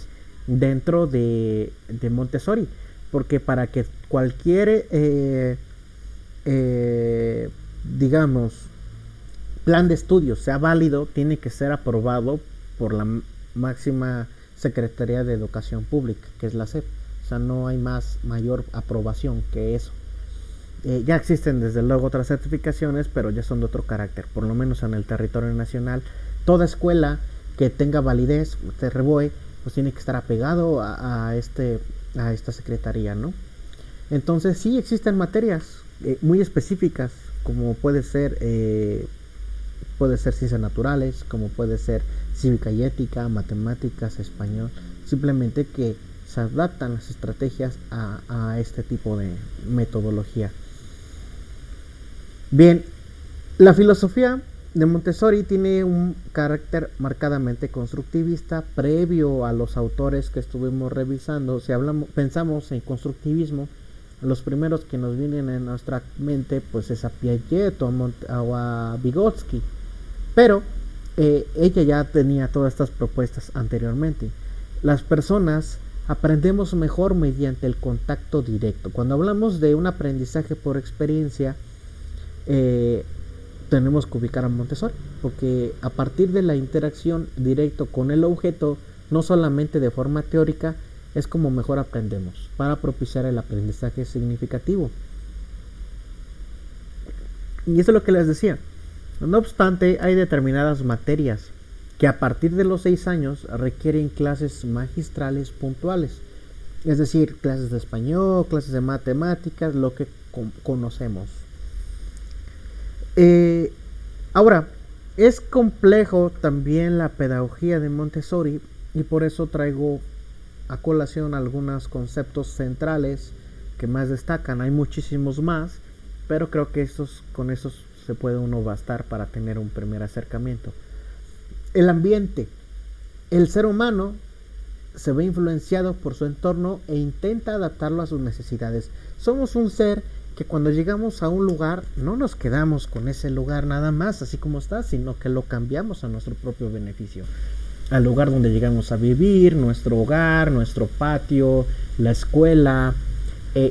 dentro de Montessori. Porque para que cualquier digamos plan de estudios sea válido, tiene que ser aprobado por la máxima Secretaría de Educación Pública, que es la SEP. O sea, no hay mayor aprobación que eso. Ya existen desde luego otras certificaciones, pero ya son de otro carácter. Por lo menos en el territorio nacional, toda escuela que tenga validez, REBOE, pues tiene que estar apegado a esta secretaría, ¿no? Entonces sí existen materias muy específicas como puede ser ciencias naturales, como puede ser cívica y ética, matemáticas, español, simplemente que se adaptan las estrategias a este tipo de metodología. Bien, la filosofía de Montessori tiene un carácter marcadamente constructivista previo a los autores que estuvimos revisando. Si pensamos en constructivismo, los primeros que nos vienen en nuestra mente pues es a Piaget o a Vygotsky, pero ella ya tenía todas estas propuestas anteriormente. Las personas aprendemos mejor mediante el contacto directo. Cuando hablamos de un aprendizaje por experiencia, tenemos que ubicar a Montessori, porque a partir de la interacción directa con el objeto, no solamente de forma teórica, es como mejor aprendemos para propiciar el aprendizaje significativo. Y eso es lo que les decía. No obstante, hay determinadas materias que a partir de los 6 años requieren clases magistrales puntuales, es decir, clases de español, clases de matemáticas, lo que conocemos. Ahora, es complejo también la pedagogía de Montessori y por eso traigo a colación algunos conceptos centrales que más destacan. Hay muchísimos más, pero creo que con esos se puede uno bastar para tener un primer acercamiento. El ambiente. El ser humano se ve influenciado por su entorno e intenta adaptarlo a sus necesidades. Somos un ser que cuando llegamos a un lugar no nos quedamos con ese lugar nada más así como está, sino que lo cambiamos a nuestro propio beneficio. Al lugar donde llegamos a vivir, nuestro hogar, nuestro patio, la escuela,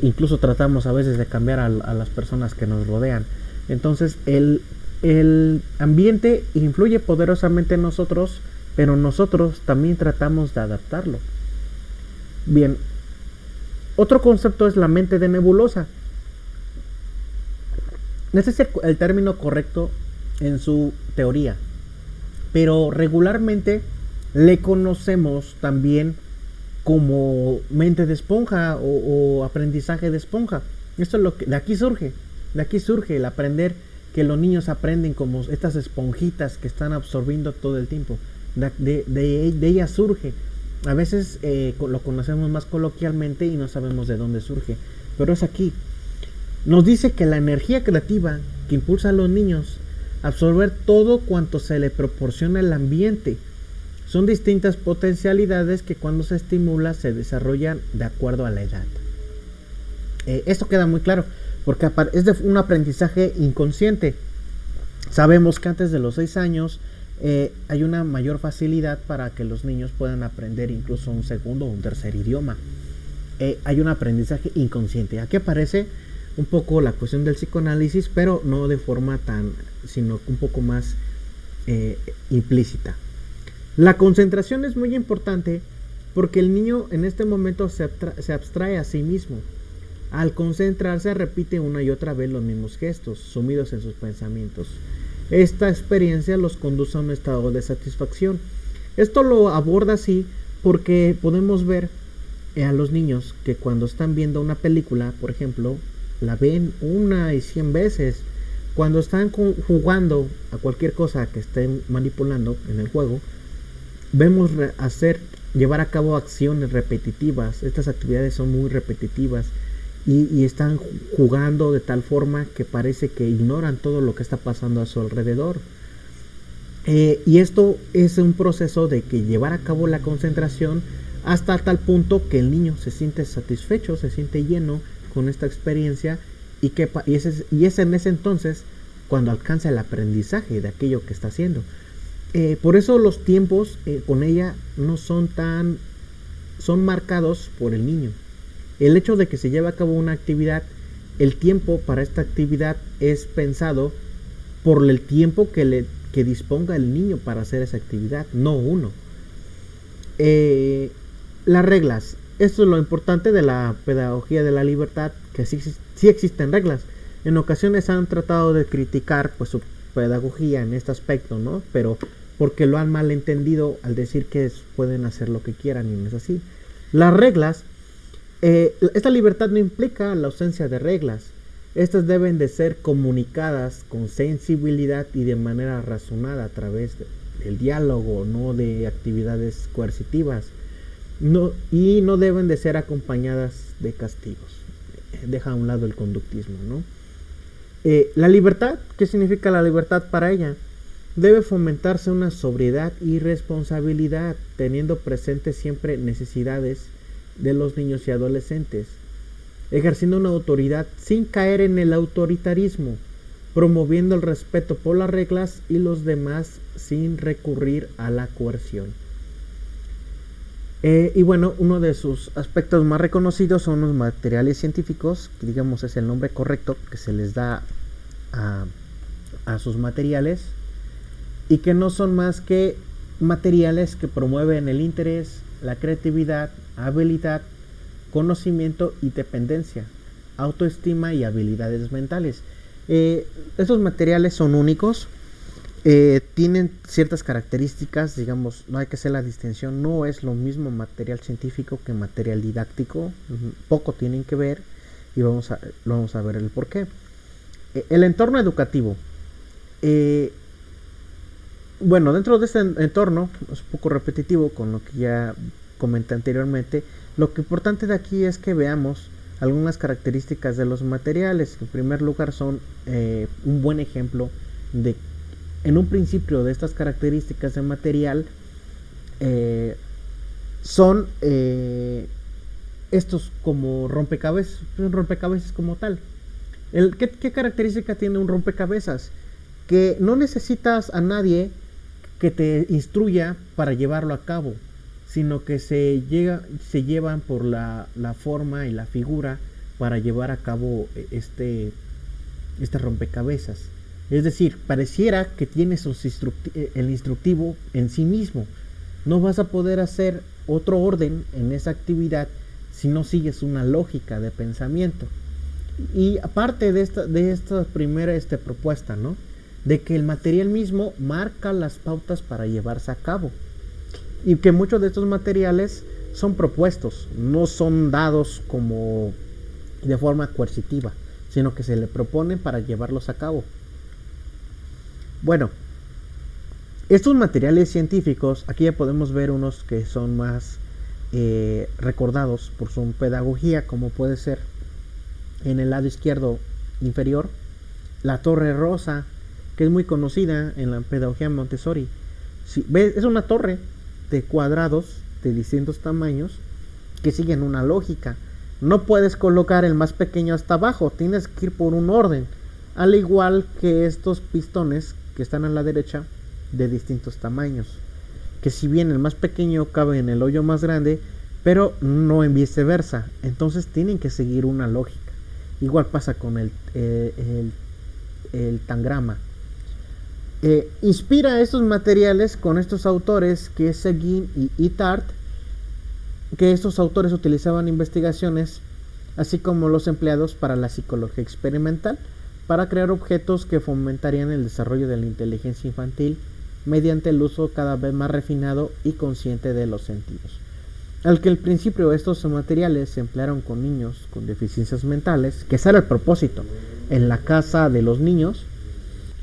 incluso tratamos a veces de cambiar a las personas que nos rodean. Entonces el ambiente influye poderosamente en nosotros, pero nosotros también tratamos de adaptarlo. Bien, otro concepto es la mente de nebulosa. Ese es el término correcto en su teoría, pero regularmente le conocemos también como mente de esponja o aprendizaje de esponja. Esto es lo que de aquí surge el aprender, que los niños aprenden como estas esponjitas que están absorbiendo todo el tiempo. De ella surge. A veces lo conocemos más coloquialmente y no sabemos de dónde surge, pero es aquí. Nos dice que la energía creativa que impulsa a los niños a absorber todo cuanto se le proporciona el ambiente son distintas potencialidades que cuando se estimula se desarrollan de acuerdo a la edad. Esto queda muy claro porque es de un aprendizaje inconsciente. Sabemos que antes de los 6 años hay una mayor facilidad para que los niños puedan aprender incluso un segundo o un tercer idioma. Hay un aprendizaje inconsciente. Aquí aparece un poco la cuestión del psicoanálisis, pero no de forma sino un poco más implícita. La concentración es muy importante porque el niño en este momento se abstrae a sí mismo. Al concentrarse repite una y otra vez los mismos gestos, sumidos en sus pensamientos. Esta experiencia los conduce a un estado de satisfacción. Esto lo aborda así porque podemos ver a los niños que cuando están viendo una película, por ejemplo, la ven 1 y 100 veces. Cuando están jugando a cualquier cosa que estén manipulando en el juego, vemos llevar a cabo acciones repetitivas. Estas actividades son muy repetitivas y están jugando de tal forma que parece que ignoran todo lo que está pasando a su alrededor. Y esto es un proceso de que llevar a cabo la concentración hasta tal punto que el niño se siente satisfecho, se siente lleno con esta experiencia y es en ese entonces cuando alcanza el aprendizaje de aquello que está haciendo. Por eso los tiempos con ella no son marcados por el niño. El hecho de que se lleve a cabo una actividad, el tiempo para esta actividad es pensado por el tiempo que disponga el niño para hacer esa actividad, no uno. Las reglas. Esto es lo importante de la pedagogía de la libertad, que sí existen reglas. En ocasiones han tratado de criticar pues su pedagogía en este aspecto, ¿no? Pero porque lo han malentendido al decir que pueden hacer lo que quieran y no es así. Las reglas, esta libertad no implica la ausencia de reglas, Estas deben de ser comunicadas con sensibilidad y de manera razonada a través del diálogo, no de actividades coercitivas, y no deben de ser acompañadas de castigos. Deja a un lado el conductismo, ¿no? La libertad, ¿qué significa la libertad para ella? Debe fomentarse una sobriedad y responsabilidad, teniendo presentes siempre necesidades de los niños y adolescentes, ejerciendo una autoridad sin caer en el autoritarismo, promoviendo el respeto por las reglas y los demás sin recurrir a la coerción. Y bueno, uno de sus aspectos más reconocidos son los materiales científicos, que digamos es el nombre correcto que se les da a sus materiales, y que no son más que materiales que promueven el interés, la creatividad, habilidad, conocimiento y dependencia, autoestima y habilidades mentales. Estos materiales son únicos, tienen ciertas características, digamos, no hay que hacer la distinción, no es lo mismo material científico que material didáctico, poco tienen que ver y vamos a ver el porqué. El entorno educativo. Bueno, dentro de este entorno, es un poco repetitivo con lo que ya comenté anteriormente, lo que importante de aquí es que veamos algunas características de los materiales. En primer lugar son un buen ejemplo de, en un principio de estas características de material, son estos como rompecabezas como tal. ¿Qué característica tiene un rompecabezas? Que no necesitas a nadie que te instruya para llevarlo a cabo, sino que se llevan por la forma y la figura para llevar a cabo este rompecabezas. Es decir, pareciera que tienes el instructivo en sí mismo. No vas a poder hacer otro orden en esa actividad si no sigues una lógica de pensamiento. Y aparte de esta primera propuesta, ¿no?, de que el material mismo marca las pautas para llevarse a cabo, y que muchos de estos materiales son propuestos, no son dados como de forma coercitiva, sino que se le proponen para llevarlos a cabo. Bueno, estos materiales científicos, aquí ya podemos ver unos que son más recordados por su pedagogía, como puede ser en el lado izquierdo inferior, la torre rosa, que es muy conocida en la pedagogía Montessori. Es una torre de cuadrados de distintos tamaños que siguen una lógica. No puedes colocar el más pequeño hasta abajo, tienes que ir por un orden, al igual que estos pistones que están a la derecha de distintos tamaños, que si bien el más pequeño cabe en el hoyo más grande, pero no en viceversa, entonces tienen que seguir una lógica. Igual pasa con el tangrama. Inspira estos materiales con estos autores, que es Seguin y Itard, que estos autores utilizaban investigaciones así como los empleados para la psicología experimental para crear objetos que fomentarían el desarrollo de la inteligencia infantil mediante el uso cada vez más refinado y consciente de los sentidos. Al que al principio estos materiales se emplearon con niños con deficiencias mentales, que ese era el propósito, en la casa de los niños.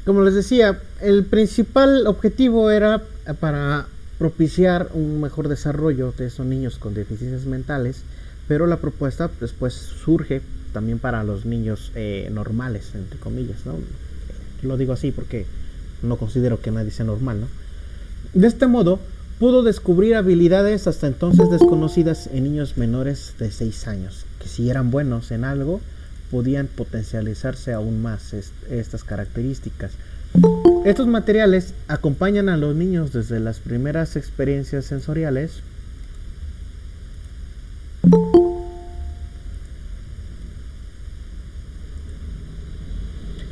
Como les decía, el principal objetivo era para propiciar un mejor desarrollo de esos niños con deficiencias mentales, pero la propuesta después surge también para los niños normales, entre comillas, ¿no? Lo digo así porque no considero que nadie sea normal, ¿no? De este modo, pudo descubrir habilidades hasta entonces desconocidas en niños menores de 6 años, que si eran buenos en algo, podían potencializarse aún más estas características. Estos materiales acompañan a los niños desde las primeras experiencias sensoriales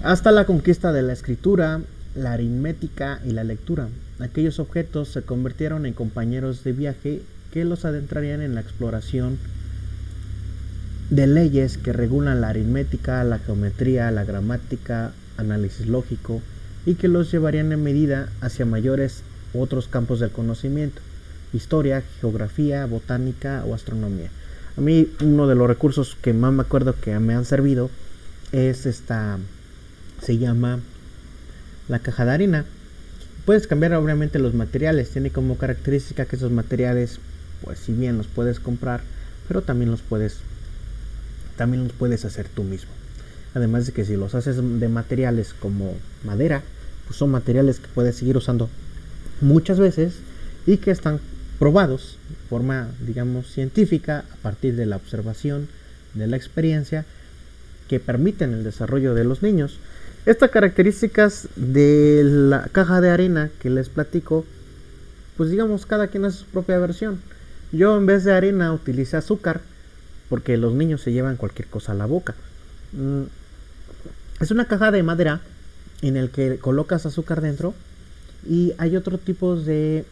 hasta la conquista de la escritura, la aritmética y la lectura. Aquellos objetos se convirtieron en compañeros de viaje que los adentrarían en la exploración de leyes que regulan la aritmética, la geometría, la gramática, análisis lógico, y que los llevarían en medida hacia mayores otros campos del conocimiento: historia, geografía, botánica o astronomía. A mí uno de los recursos que más me acuerdo que me han servido es esta, se llama la caja de arena. Puedes cambiar obviamente los materiales, tiene como característica que esos materiales, pues si bien los puedes comprar, pero también los puedes hacer tú mismo. Además de que si los haces de materiales como madera, pues son materiales que puedes seguir usando muchas veces y que están probados de forma, digamos, científica a partir de la observación, de la experiencia, que permiten el desarrollo de los niños. Estas características de la caja de arena que les platico, pues digamos, cada quien hace su propia versión. Yo en vez de arena utilicé azúcar, porque los niños se llevan cualquier cosa a la boca. Es una caja de madera en el que colocas azúcar dentro, y hay otros tipos de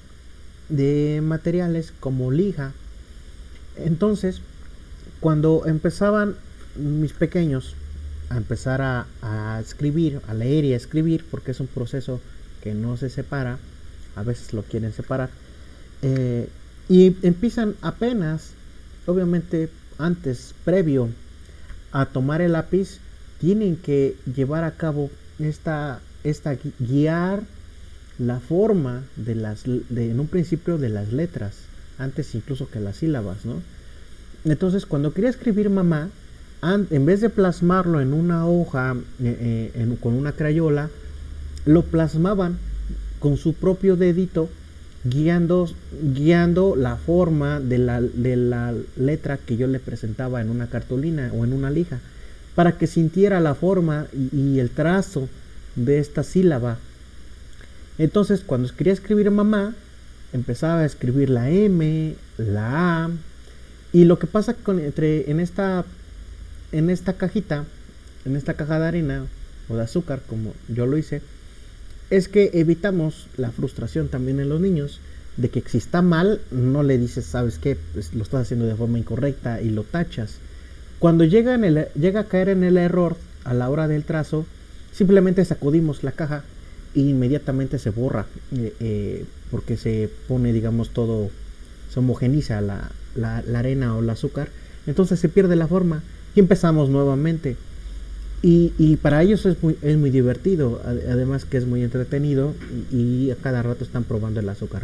materiales como lija. Entonces, cuando empezaban mis pequeños a empezar a escribir, a leer y a escribir, porque es un proceso que no se separa, a veces lo quieren separar, y empiezan apenas, obviamente antes, previo a tomar el lápiz, tienen que llevar a cabo esta guiar la forma en un principio de las letras, antes incluso que las sílabas, ¿no? Entonces, cuando quería escribir mamá, en vez de plasmarlo en una hoja con una crayola, lo plasmaban con su propio dedito, guiando la forma de la letra que yo le presentaba en una cartulina o en una lija, para que sintiera la forma y el trazo de esta sílaba. Entonces, cuando quería escribir mamá, empezaba a escribir la M, la A, y lo que pasa en esta cajita, en esta caja de arena o de azúcar, como yo lo hice, es que evitamos la frustración también en los niños, de que si está mal, no le dices, ¿sabes qué? Pues lo estás haciendo de forma incorrecta y lo tachas. Cuando llega a caer en el error a la hora del trazo, simplemente sacudimos la caja e inmediatamente se borra, porque se pone, digamos, todo, se homogeniza la arena o el azúcar, entonces se pierde la forma y empezamos nuevamente. Y para ellos es muy divertido, además que es muy entretenido, y a cada rato están probando el azúcar,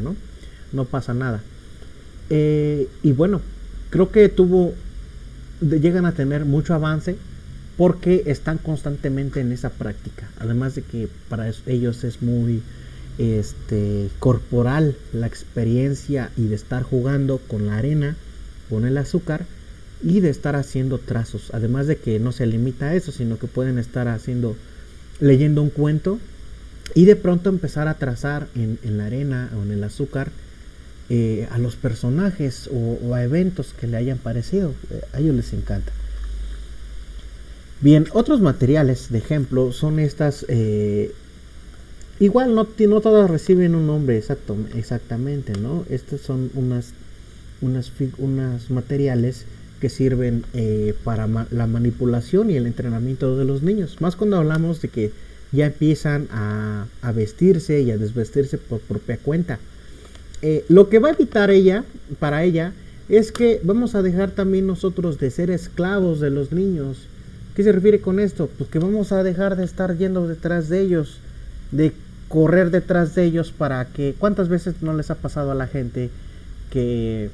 no pasa nada. Y bueno, creo que llegan a tener mucho avance porque están constantemente en esa práctica, además de que para ellos es muy corporal la experiencia y de estar jugando con la arena, con el azúcar, y de estar haciendo trazos, además de que no se limita a eso, sino que pueden estar leyendo un cuento y de pronto empezar a trazar en la arena o en el azúcar a los personajes o a eventos que le hayan parecido. A ellos les encanta. Bien, otros materiales de ejemplo son estas, igual no todas reciben un nombre exactamente, ¿no? Estos son unos materiales que sirven para la manipulación y el entrenamiento de los niños, más cuando hablamos de que ya empiezan a vestirse y a desvestirse por propia cuenta. Lo que va a evitar para ella es que vamos a dejar también nosotros de ser esclavos de los niños. ¿Qué se refiere con esto? Pues que vamos a dejar de estar yendo detrás de ellos, de correr detrás de ellos para que... ¿Cuántas veces no les ha pasado a la gente que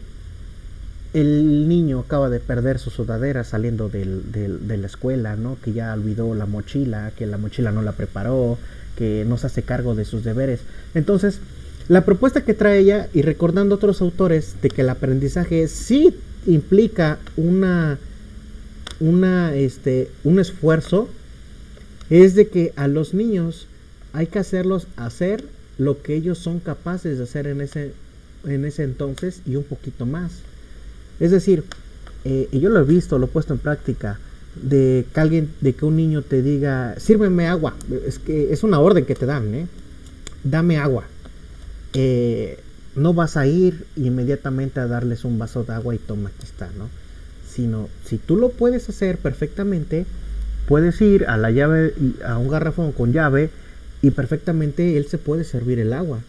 el niño acaba de perder su sudadera saliendo de la escuela, ¿no? Que ya olvidó la mochila, que la mochila no la preparó, que no se hace cargo de sus deberes? Entonces, la propuesta que trae ella, y recordando otros autores, de que el aprendizaje sí implica un esfuerzo, es de que a los niños hay que hacerlos hacer lo que ellos son capaces de hacer en ese entonces y un poquito más. Es decir, y yo lo he visto, lo he puesto en práctica, de que un niño te diga, sírveme agua, es que es una orden que te dan, dame agua. No vas a ir inmediatamente a darles un vaso de agua y toma, aquí está, ¿no? Sino, si tú lo puedes hacer perfectamente, puedes ir a la llave, a un garrafón con llave, y perfectamente él se puede servir el agua.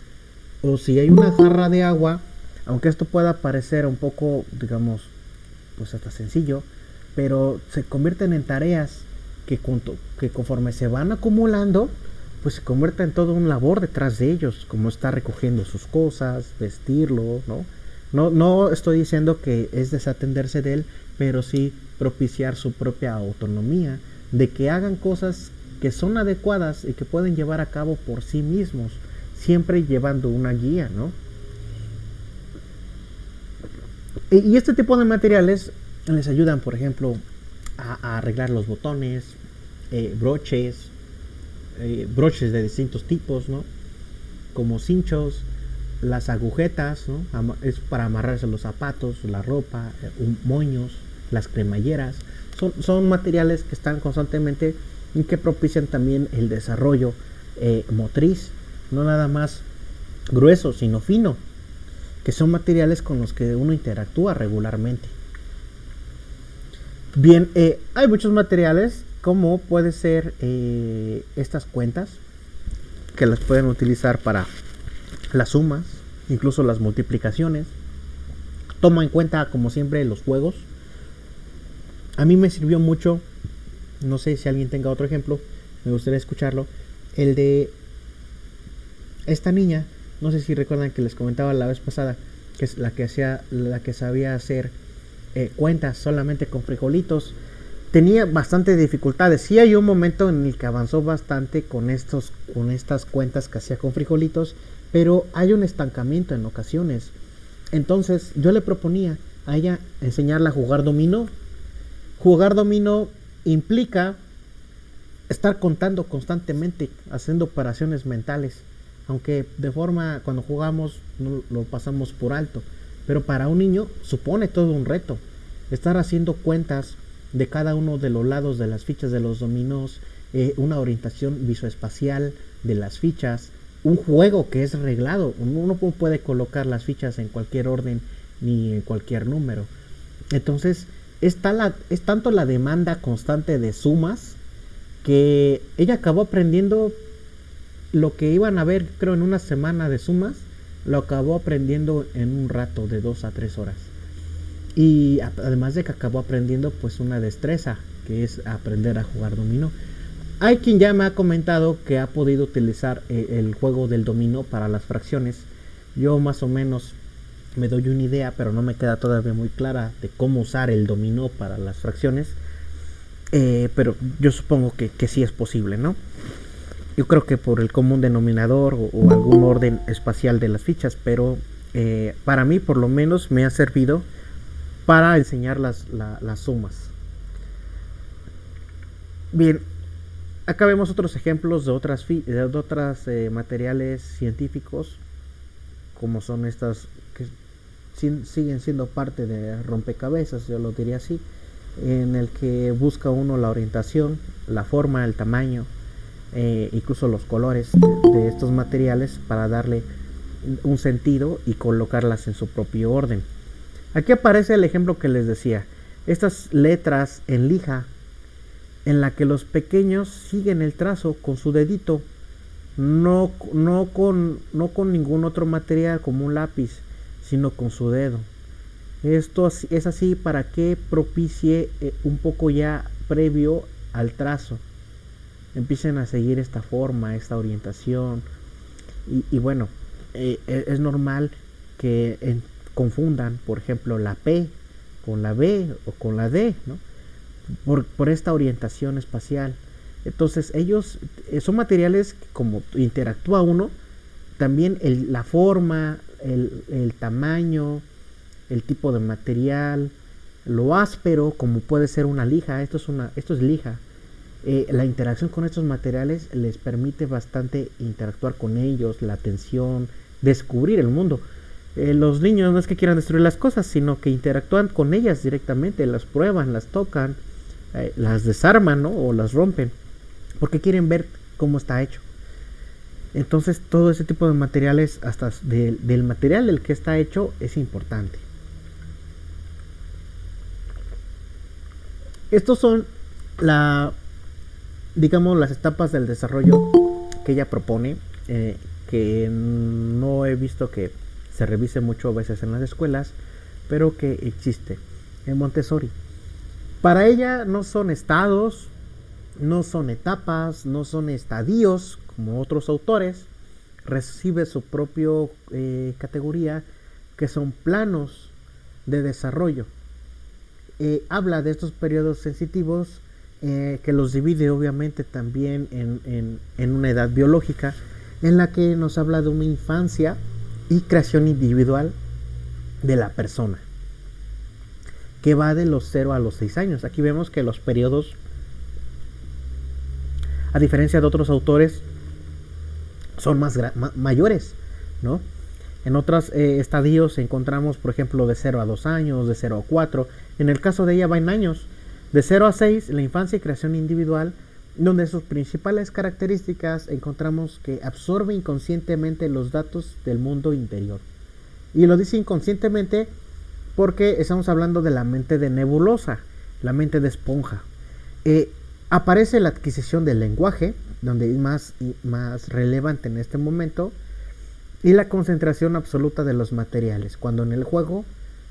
O si hay una jarra de agua, aunque esto pueda parecer un poco, digamos, pues hasta sencillo, pero se convierten en tareas que conforme se van acumulando, pues se convierte en todo un labor detrás de ellos, como estar recogiendo sus cosas, vestirlo, ¿no? No estoy diciendo que es desatenderse de él, pero sí propiciar su propia autonomía, de que hagan cosas que son adecuadas y que pueden llevar a cabo por sí mismos, siempre llevando una guía, ¿no? Y este tipo de materiales les ayudan, por ejemplo, a arreglar los botones, broches de distintos tipos, ¿no? Como cinchos, las agujetas, ¿no? Es para amarrarse los zapatos, la ropa, moños, las cremalleras. Son materiales que están constantemente y que propician también el desarrollo motriz, no nada más grueso, sino fino, que son materiales con los que uno interactúa regularmente. Bien, hay muchos materiales, como puede ser estas cuentas, que las pueden utilizar para las sumas, incluso las multiplicaciones. Toma en cuenta, como siempre, los juegos. A mí me sirvió mucho, no sé si alguien tenga otro ejemplo, me gustaría escucharlo, el de esta niña, no sé si recuerdan que les comentaba la vez pasada, que es la que sabía hacer cuentas solamente con frijolitos. Tenía bastantes dificultades. Sí, hay un momento en el que avanzó bastante con estas cuentas que hacía con frijolitos, pero hay un estancamiento en ocasiones. Entonces yo le proponía a ella enseñarla a jugar dominó. Jugar dominó implica estar contando constantemente, haciendo operaciones mentales, aunque de forma, cuando jugamos, no lo pasamos por alto, pero para un niño supone todo un reto estar haciendo cuentas de cada uno de los lados de las fichas de los dominós, una orientación visoespacial de las fichas, un juego que es reglado. Uno no puede colocar las fichas en cualquier orden ni en cualquier número. Entonces es tanto la demanda constante de sumas que ella acabó aprendiendo lo que iban a ver, creo, en una semana de sumas, lo acabó aprendiendo en un rato de 2 a 3 horas. Y además de que acabó aprendiendo pues una destreza, que es aprender a jugar dominó. Hay quien ya me ha comentado que ha podido utilizar el juego del dominó para las fracciones. Yo más o menos me doy una idea, pero no me queda todavía muy clara de cómo usar el dominó para las fracciones. Pero yo supongo que sí es posible, ¿no? Yo creo que por el común denominador o algún orden espacial de las fichas, pero para mí por lo menos me ha servido para enseñar las sumas. Bien, acá vemos otros ejemplos de otras materiales científicos, como son estas que siguen siendo parte de rompecabezas, yo lo diría así, en el que busca uno la orientación, la forma, el tamaño, incluso los colores de estos materiales para darle un sentido y colocarlas en su propio orden. Aquí aparece el ejemplo que les decía, estas letras en lija, en la que los pequeños siguen el trazo con su dedito, no con ningún otro material como un lápiz, sino con su dedo. Esto es así para que propicie un poco ya previo al trazo. Empiecen a seguir esta forma, esta orientación. Y bueno, es normal que confundan, por ejemplo, la P con la B o con la D, ¿no? Por esta orientación espacial. Entonces ellos son materiales que, como interactúa uno, también la forma, el tamaño, el tipo de material, lo áspero, como puede ser una lija. Esto es lija. La interacción con estos materiales les permite bastante interactuar con ellos, la atención, descubrir el mundo. Los niños no es que quieran destruir las cosas, sino que interactúan con ellas directamente, las prueban, las tocan, las desarman, ¿no? O las rompen, porque quieren ver cómo está hecho. Entonces todo ese tipo de materiales, hasta del material del que está hecho, es importante. Estos son digamos, las etapas del desarrollo que ella propone, que no he visto que se revise mucho a veces en las escuelas, pero que existe en Montessori. Para ella no son estados, no son etapas, no son estadios como otros autores, recibe su propia categoría, que son planos de desarrollo. Habla de estos periodos sensitivos, que los divide obviamente también en una edad biológica, en la que nos habla de una infancia y creación individual de la persona, que va de los 0 a los 6 años. Aquí vemos que los periodos, a diferencia de otros autores, son mayores, ¿no? En otros estadios encontramos, por ejemplo, de 0 a 2 años, de 0 a 4. En el caso de ella va en años. De 0 a 6, la infancia y creación individual, donde sus principales características encontramos que absorbe inconscientemente los datos del mundo interior. Y lo dice inconscientemente porque estamos hablando de la mente de nebulosa, la mente de esponja. Aparece la adquisición del lenguaje, donde es más relevante en este momento, y la concentración absoluta de los materiales, cuando en el juego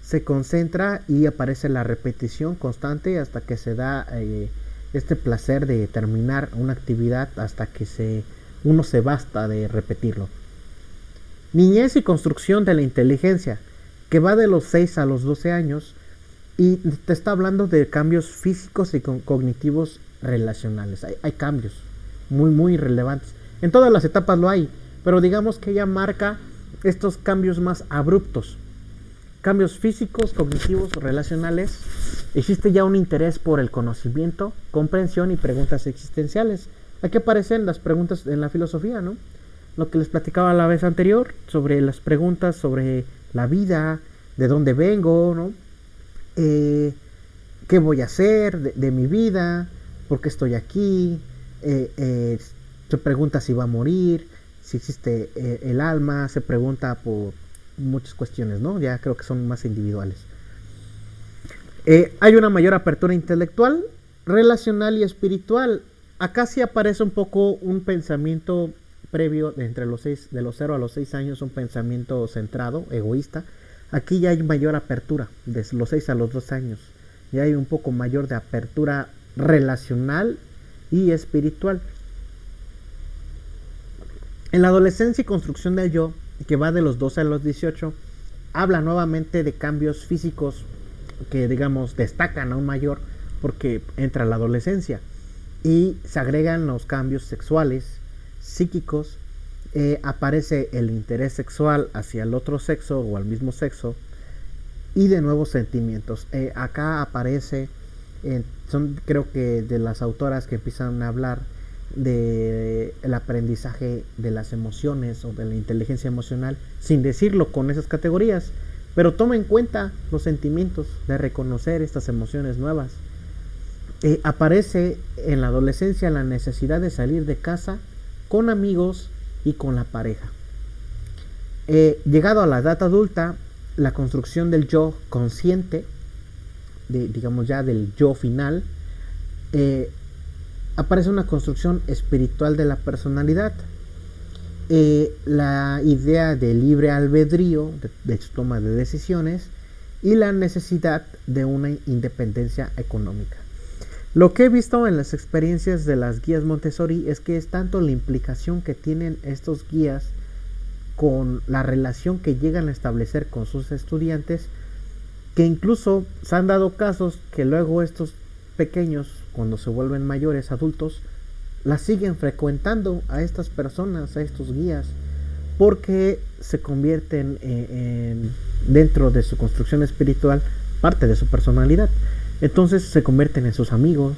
se concentra y aparece la repetición constante hasta que se da este placer de terminar una actividad, hasta que uno se basta de repetirlo. Niñez y construcción de la inteligencia, que va de los 6 a los 12 años, y te está hablando de cambios físicos y cognitivos relacionales. Hay cambios muy muy relevantes. En todas las etapas lo hay, pero digamos que ella marca estos cambios más abruptos. Cambios físicos, cognitivos, relacionales. Existe ya un interés por el conocimiento, comprensión y preguntas existenciales. Aquí aparecen las preguntas en la filosofía, ¿no? Lo que les platicaba la vez anterior, sobre las preguntas sobre la vida, de dónde vengo, ¿no? ¿Qué voy a hacer de mi vida? ¿Por qué estoy aquí? Se pregunta si va a morir, si existe el alma, se pregunta por muchas cuestiones, ¿no? Ya creo que son más individuales. Hay una mayor apertura intelectual, relacional y espiritual. Acá sí aparece un poco un pensamiento previo de los 0 a los 6 años, un pensamiento centrado, egoísta. Aquí ya hay mayor apertura, desde los 6 a los 2 años. Ya hay un poco mayor de apertura relacional y espiritual. En la adolescencia y construcción del yo, que va de los 12 a los 18, habla nuevamente de cambios físicos que, digamos, destacan aún mayor porque entra la adolescencia y se agregan los cambios sexuales, psíquicos. Aparece el interés sexual hacia el otro sexo o al mismo sexo, y de nuevos sentimientos. Acá aparece, son creo que de las autoras que empiezan a hablar de el aprendizaje de las emociones o de la inteligencia emocional, sin decirlo con esas categorías, pero toma en cuenta los sentimientos, de reconocer estas emociones nuevas. Aparece en la adolescencia la necesidad de salir de casa con amigos y con la pareja. Llegado a la edad adulta, la construcción del yo consciente, digamos ya del yo final, aparece una construcción espiritual de la personalidad, la idea de libre albedrío, de toma de decisiones, y la necesidad de una independencia económica. Lo que he visto en las experiencias de las guías Montessori es que es tanto la implicación que tienen estos guías con la relación que llegan a establecer con sus estudiantes, que incluso se han dado casos que luego estos pequeños, cuando se vuelven mayores, adultos, las siguen frecuentando a estas personas, a estos guías, porque se convierten dentro de su construcción espiritual parte de su personalidad. Entonces se convierten en sus amigos,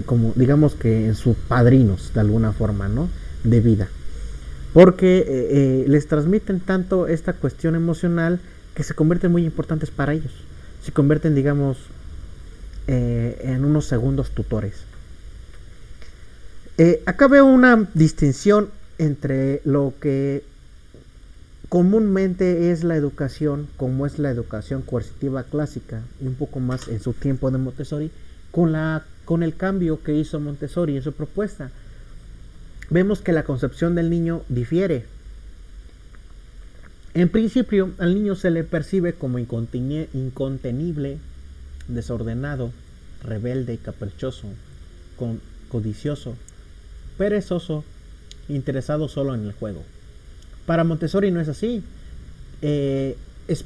como digamos que en sus padrinos de alguna forma, ¿no? De vida, porque les transmiten tanto esta cuestión emocional que se convierten muy importantes para ellos. Se convierten, digamos, en unos segundos tutores. Acá veo una distinción entre lo que comúnmente es la educación, como es la educación coercitiva clásica, y un poco más en su tiempo de Montessori, con el cambio que hizo Montessori en su propuesta. Vemos que la concepción del niño difiere. En principio, al niño se le percibe como incontenible, desordenado, rebelde y caprichoso, codicioso, perezoso, interesado solo en el juego. Para Montessori no es así. Es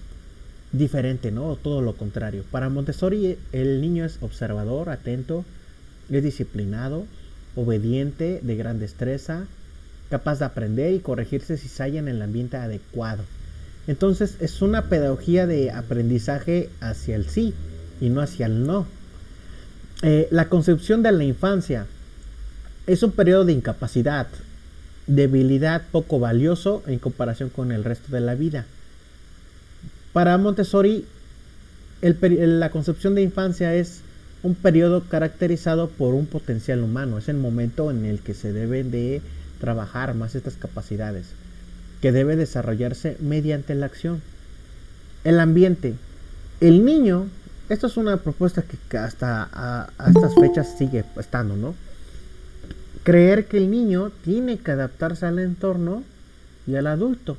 diferente, ¿no? Todo lo contrario. Para Montessori el niño es observador, atento, es disciplinado, obediente, de gran destreza, capaz de aprender y corregirse si se halla en el ambiente adecuado. Entonces es una pedagogía de aprendizaje hacia el sí y no hacia el no. La concepción de la infancia es un periodo de incapacidad, debilidad poco valioso en comparación con el resto de la vida. Para Montessori, la concepción de infancia es un periodo caracterizado por un potencial humano. Es el momento en el que se deben de trabajar más estas capacidades, que debe desarrollarse mediante la acción. El ambiente. El niño, esto es una propuesta que hasta a estas fechas sigue estando, ¿no? Creer que el niño tiene que adaptarse al entorno y al adulto.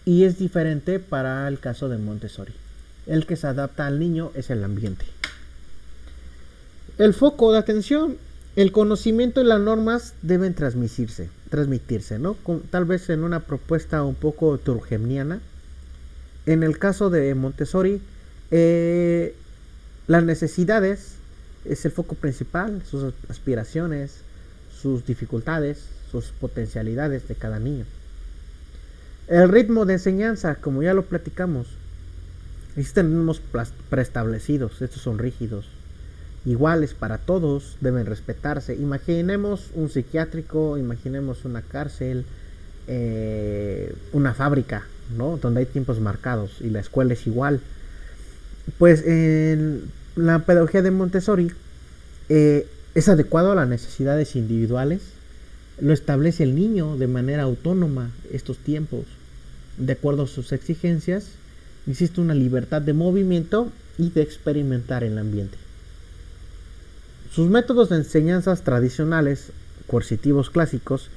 Y es diferente para el caso de Montessori. El que se adapta al niño es el ambiente. El foco de atención. El conocimiento y las normas deben transmitirse, ¿no? Tal vez en una propuesta un poco turgeniana. En el caso de Montessori, las necesidades es el foco principal, sus aspiraciones, sus dificultades, sus potencialidades de cada niño. El ritmo de enseñanza, como ya lo platicamos, existen ritmos preestablecidos, estos son rígidos, iguales para todos, deben respetarse. Imaginemos un psiquiátrico, imaginemos una cárcel, una fábrica, ¿no? Donde hay tiempos marcados y la escuela es igual. Pues en la pedagogía de Montessori es adecuado a las necesidades individuales, lo establece el niño de manera autónoma estos tiempos, de acuerdo a sus exigencias. Existe una libertad de movimiento y de experimentar el ambiente. Sus métodos de enseñanzas tradicionales, coercitivos clásicos,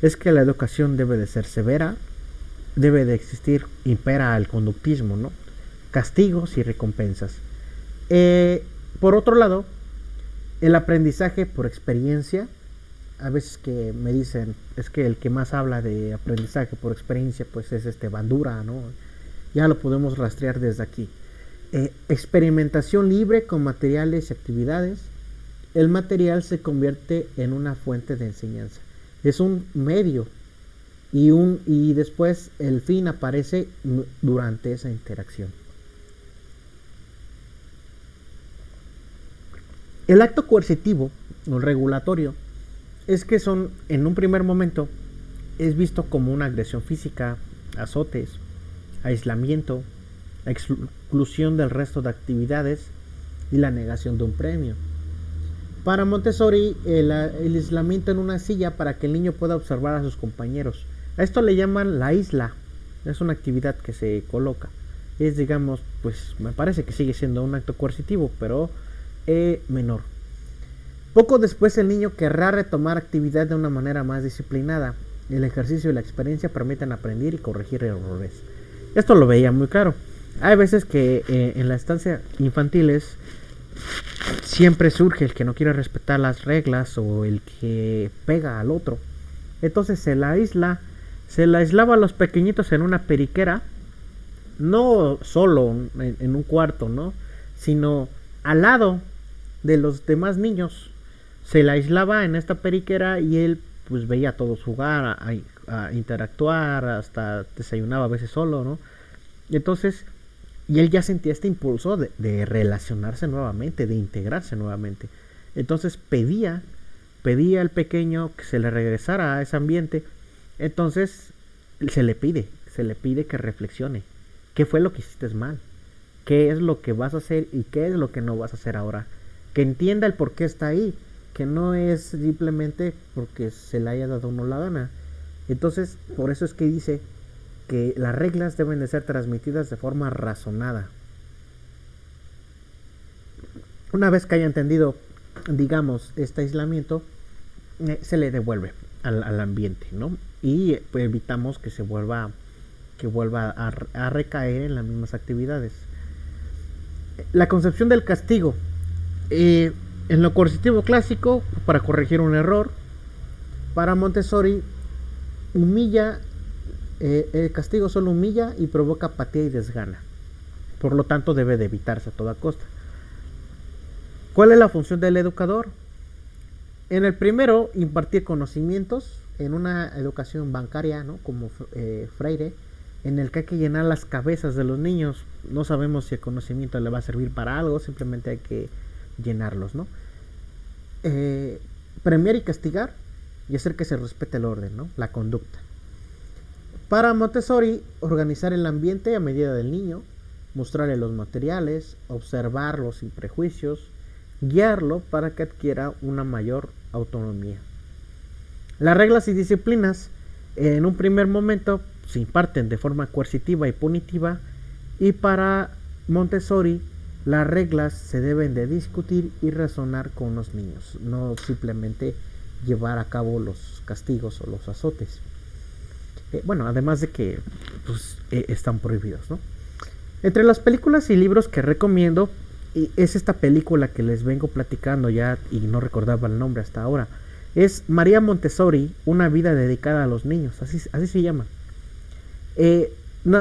es que la educación debe de ser severa, debe de existir, impera el conductismo, ¿no? Castigos y recompensas. Por otro lado, el aprendizaje por experiencia, a veces que me dicen, es que el que más habla de aprendizaje por experiencia, pues es Bandura, ¿no? Ya lo podemos rastrear desde aquí. Experimentación libre con materiales y actividades. El material se convierte en una fuente de enseñanza. Es un medio y después el fin aparece durante esa interacción. El acto coercitivo o regulatorio es que en un primer momento es visto como una agresión física, azotes, aislamiento, exclusión del resto de actividades y la negación de un premio. Para Montessori, el aislamiento en una silla para que el niño pueda observar a sus compañeros. A esto le llaman la isla. Es una actividad que se coloca. Es, digamos, pues me parece que sigue siendo un acto coercitivo, pero menor. Poco después el niño querrá retomar actividad de una manera más disciplinada. El ejercicio y la experiencia permiten aprender y corregir errores. Esto lo veía muy claro. Hay veces que en la estancia infantiles siempre surge el que no quiere respetar las reglas o el que pega al otro. Entonces se la aislaba a los pequeñitos en una periquera, no solo en un cuarto, ¿no? Sino al lado de los demás niños. Se la aislaba en esta periquera y él pues veía a todos jugar, a interactuar, hasta desayunaba a veces solo, ¿no? Entonces, y él ya sentía este impulso de relacionarse nuevamente, de integrarse nuevamente. Entonces pedía al pequeño que se le regresara a ese ambiente. Entonces se le pide que reflexione. ¿Qué fue lo que hiciste mal? ¿Qué es lo que vas a hacer y qué es lo que no vas a hacer ahora? Que entienda el por qué está ahí. Que no es simplemente porque se le haya dado uno la gana. Entonces, por eso es que dice que las reglas deben de ser transmitidas de forma razonada. Una vez que haya entendido, digamos, este aislamiento, se le devuelve al ambiente, ¿no? Y pues, evitamos que vuelva a recaer en las mismas actividades. La concepción del castigo. En lo coercitivo clásico, para corregir un error, para Montessori, humilla, el castigo solo humilla y provoca apatía y desgana. Por lo tanto, debe de evitarse a toda costa. ¿Cuál es la función del educador? En el primero, impartir conocimientos en una educación bancaria, ¿no? Como Freire, en el que hay que llenar las cabezas de los niños. No sabemos si el conocimiento le va a servir para algo, simplemente hay que llenarlos, ¿no? Premiar y castigar y hacer que se respete el orden, ¿no? La conducta. Para Montessori, organizar el ambiente a medida del niño, mostrarle los materiales, observarlo sin prejuicios, guiarlo para que adquiera una mayor autonomía. Las reglas y disciplinas en un primer momento se imparten de forma coercitiva y punitiva, y para Montessori las reglas se deben de discutir y razonar con los niños, no simplemente llevar a cabo los castigos o los azotes. Bueno, además de que pues, están prohibidos, ¿no? Entre las películas y libros que recomiendo es esta película que les vengo platicando ya y no recordaba el nombre hasta ahora. Es María Montessori, una vida dedicada a los niños, así se llama.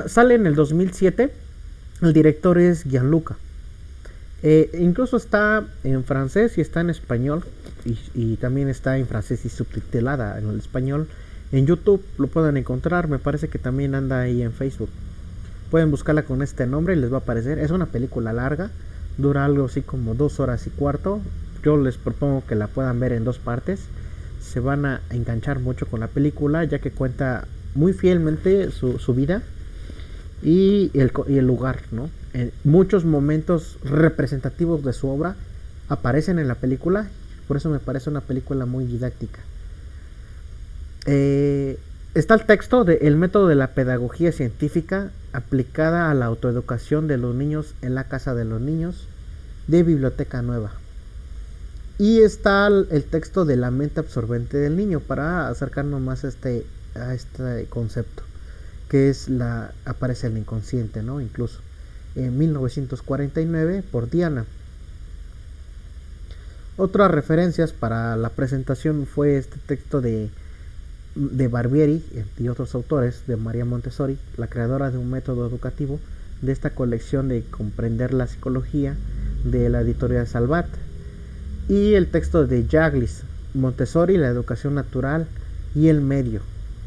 Sale en el 2007, el director es Gianluca. Incluso está en francés y está en español, y también está en francés y subtitulada en el español. En YouTube lo pueden encontrar, me parece que también anda ahí en Facebook. Pueden buscarla con este nombre y les va a aparecer. Es una película larga, dura algo así como 2 horas y cuarto. Yo les propongo que la puedan ver en 2 partes. Se van a enganchar mucho con la película, ya que cuenta muy fielmente su vida y el lugar, ¿no? Muchos momentos representativos de su obra aparecen en la película, por eso me parece una película muy didáctica. Está el texto de El método de la pedagogía científica aplicada a la autoeducación de los niños en la casa de los niños, de Biblioteca Nueva. Y está el texto de La mente absorbente del niño, para acercarnos más a este concepto, que es aparece el inconsciente, ¿no? Incluso en 1949 por Diana. Otras referencias para la presentación fue este texto de Barbieri y otros autores, de María Montessori, la creadora de un método educativo, de esta colección de Comprender la psicología, de la editorial Salvat, y el texto de Jaglis, Montessori, la educación natural y el medio,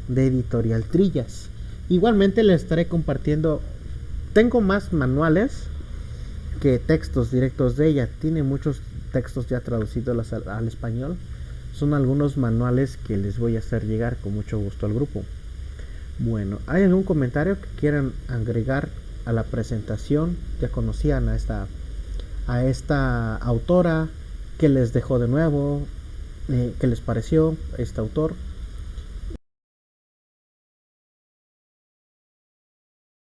de editorial Trillas. Igualmente les estaré compartiendo, tengo más manuales que textos directos de ella. Tiene muchos textos ya traducidos al español. Son algunos manuales que les voy a hacer llegar con mucho gusto al grupo. Bueno, ¿hay algún comentario que quieran agregar a la presentación? ¿Ya conocían a esta autora? ¿Qué les dejó de nuevo? ¿Qué les pareció este autor?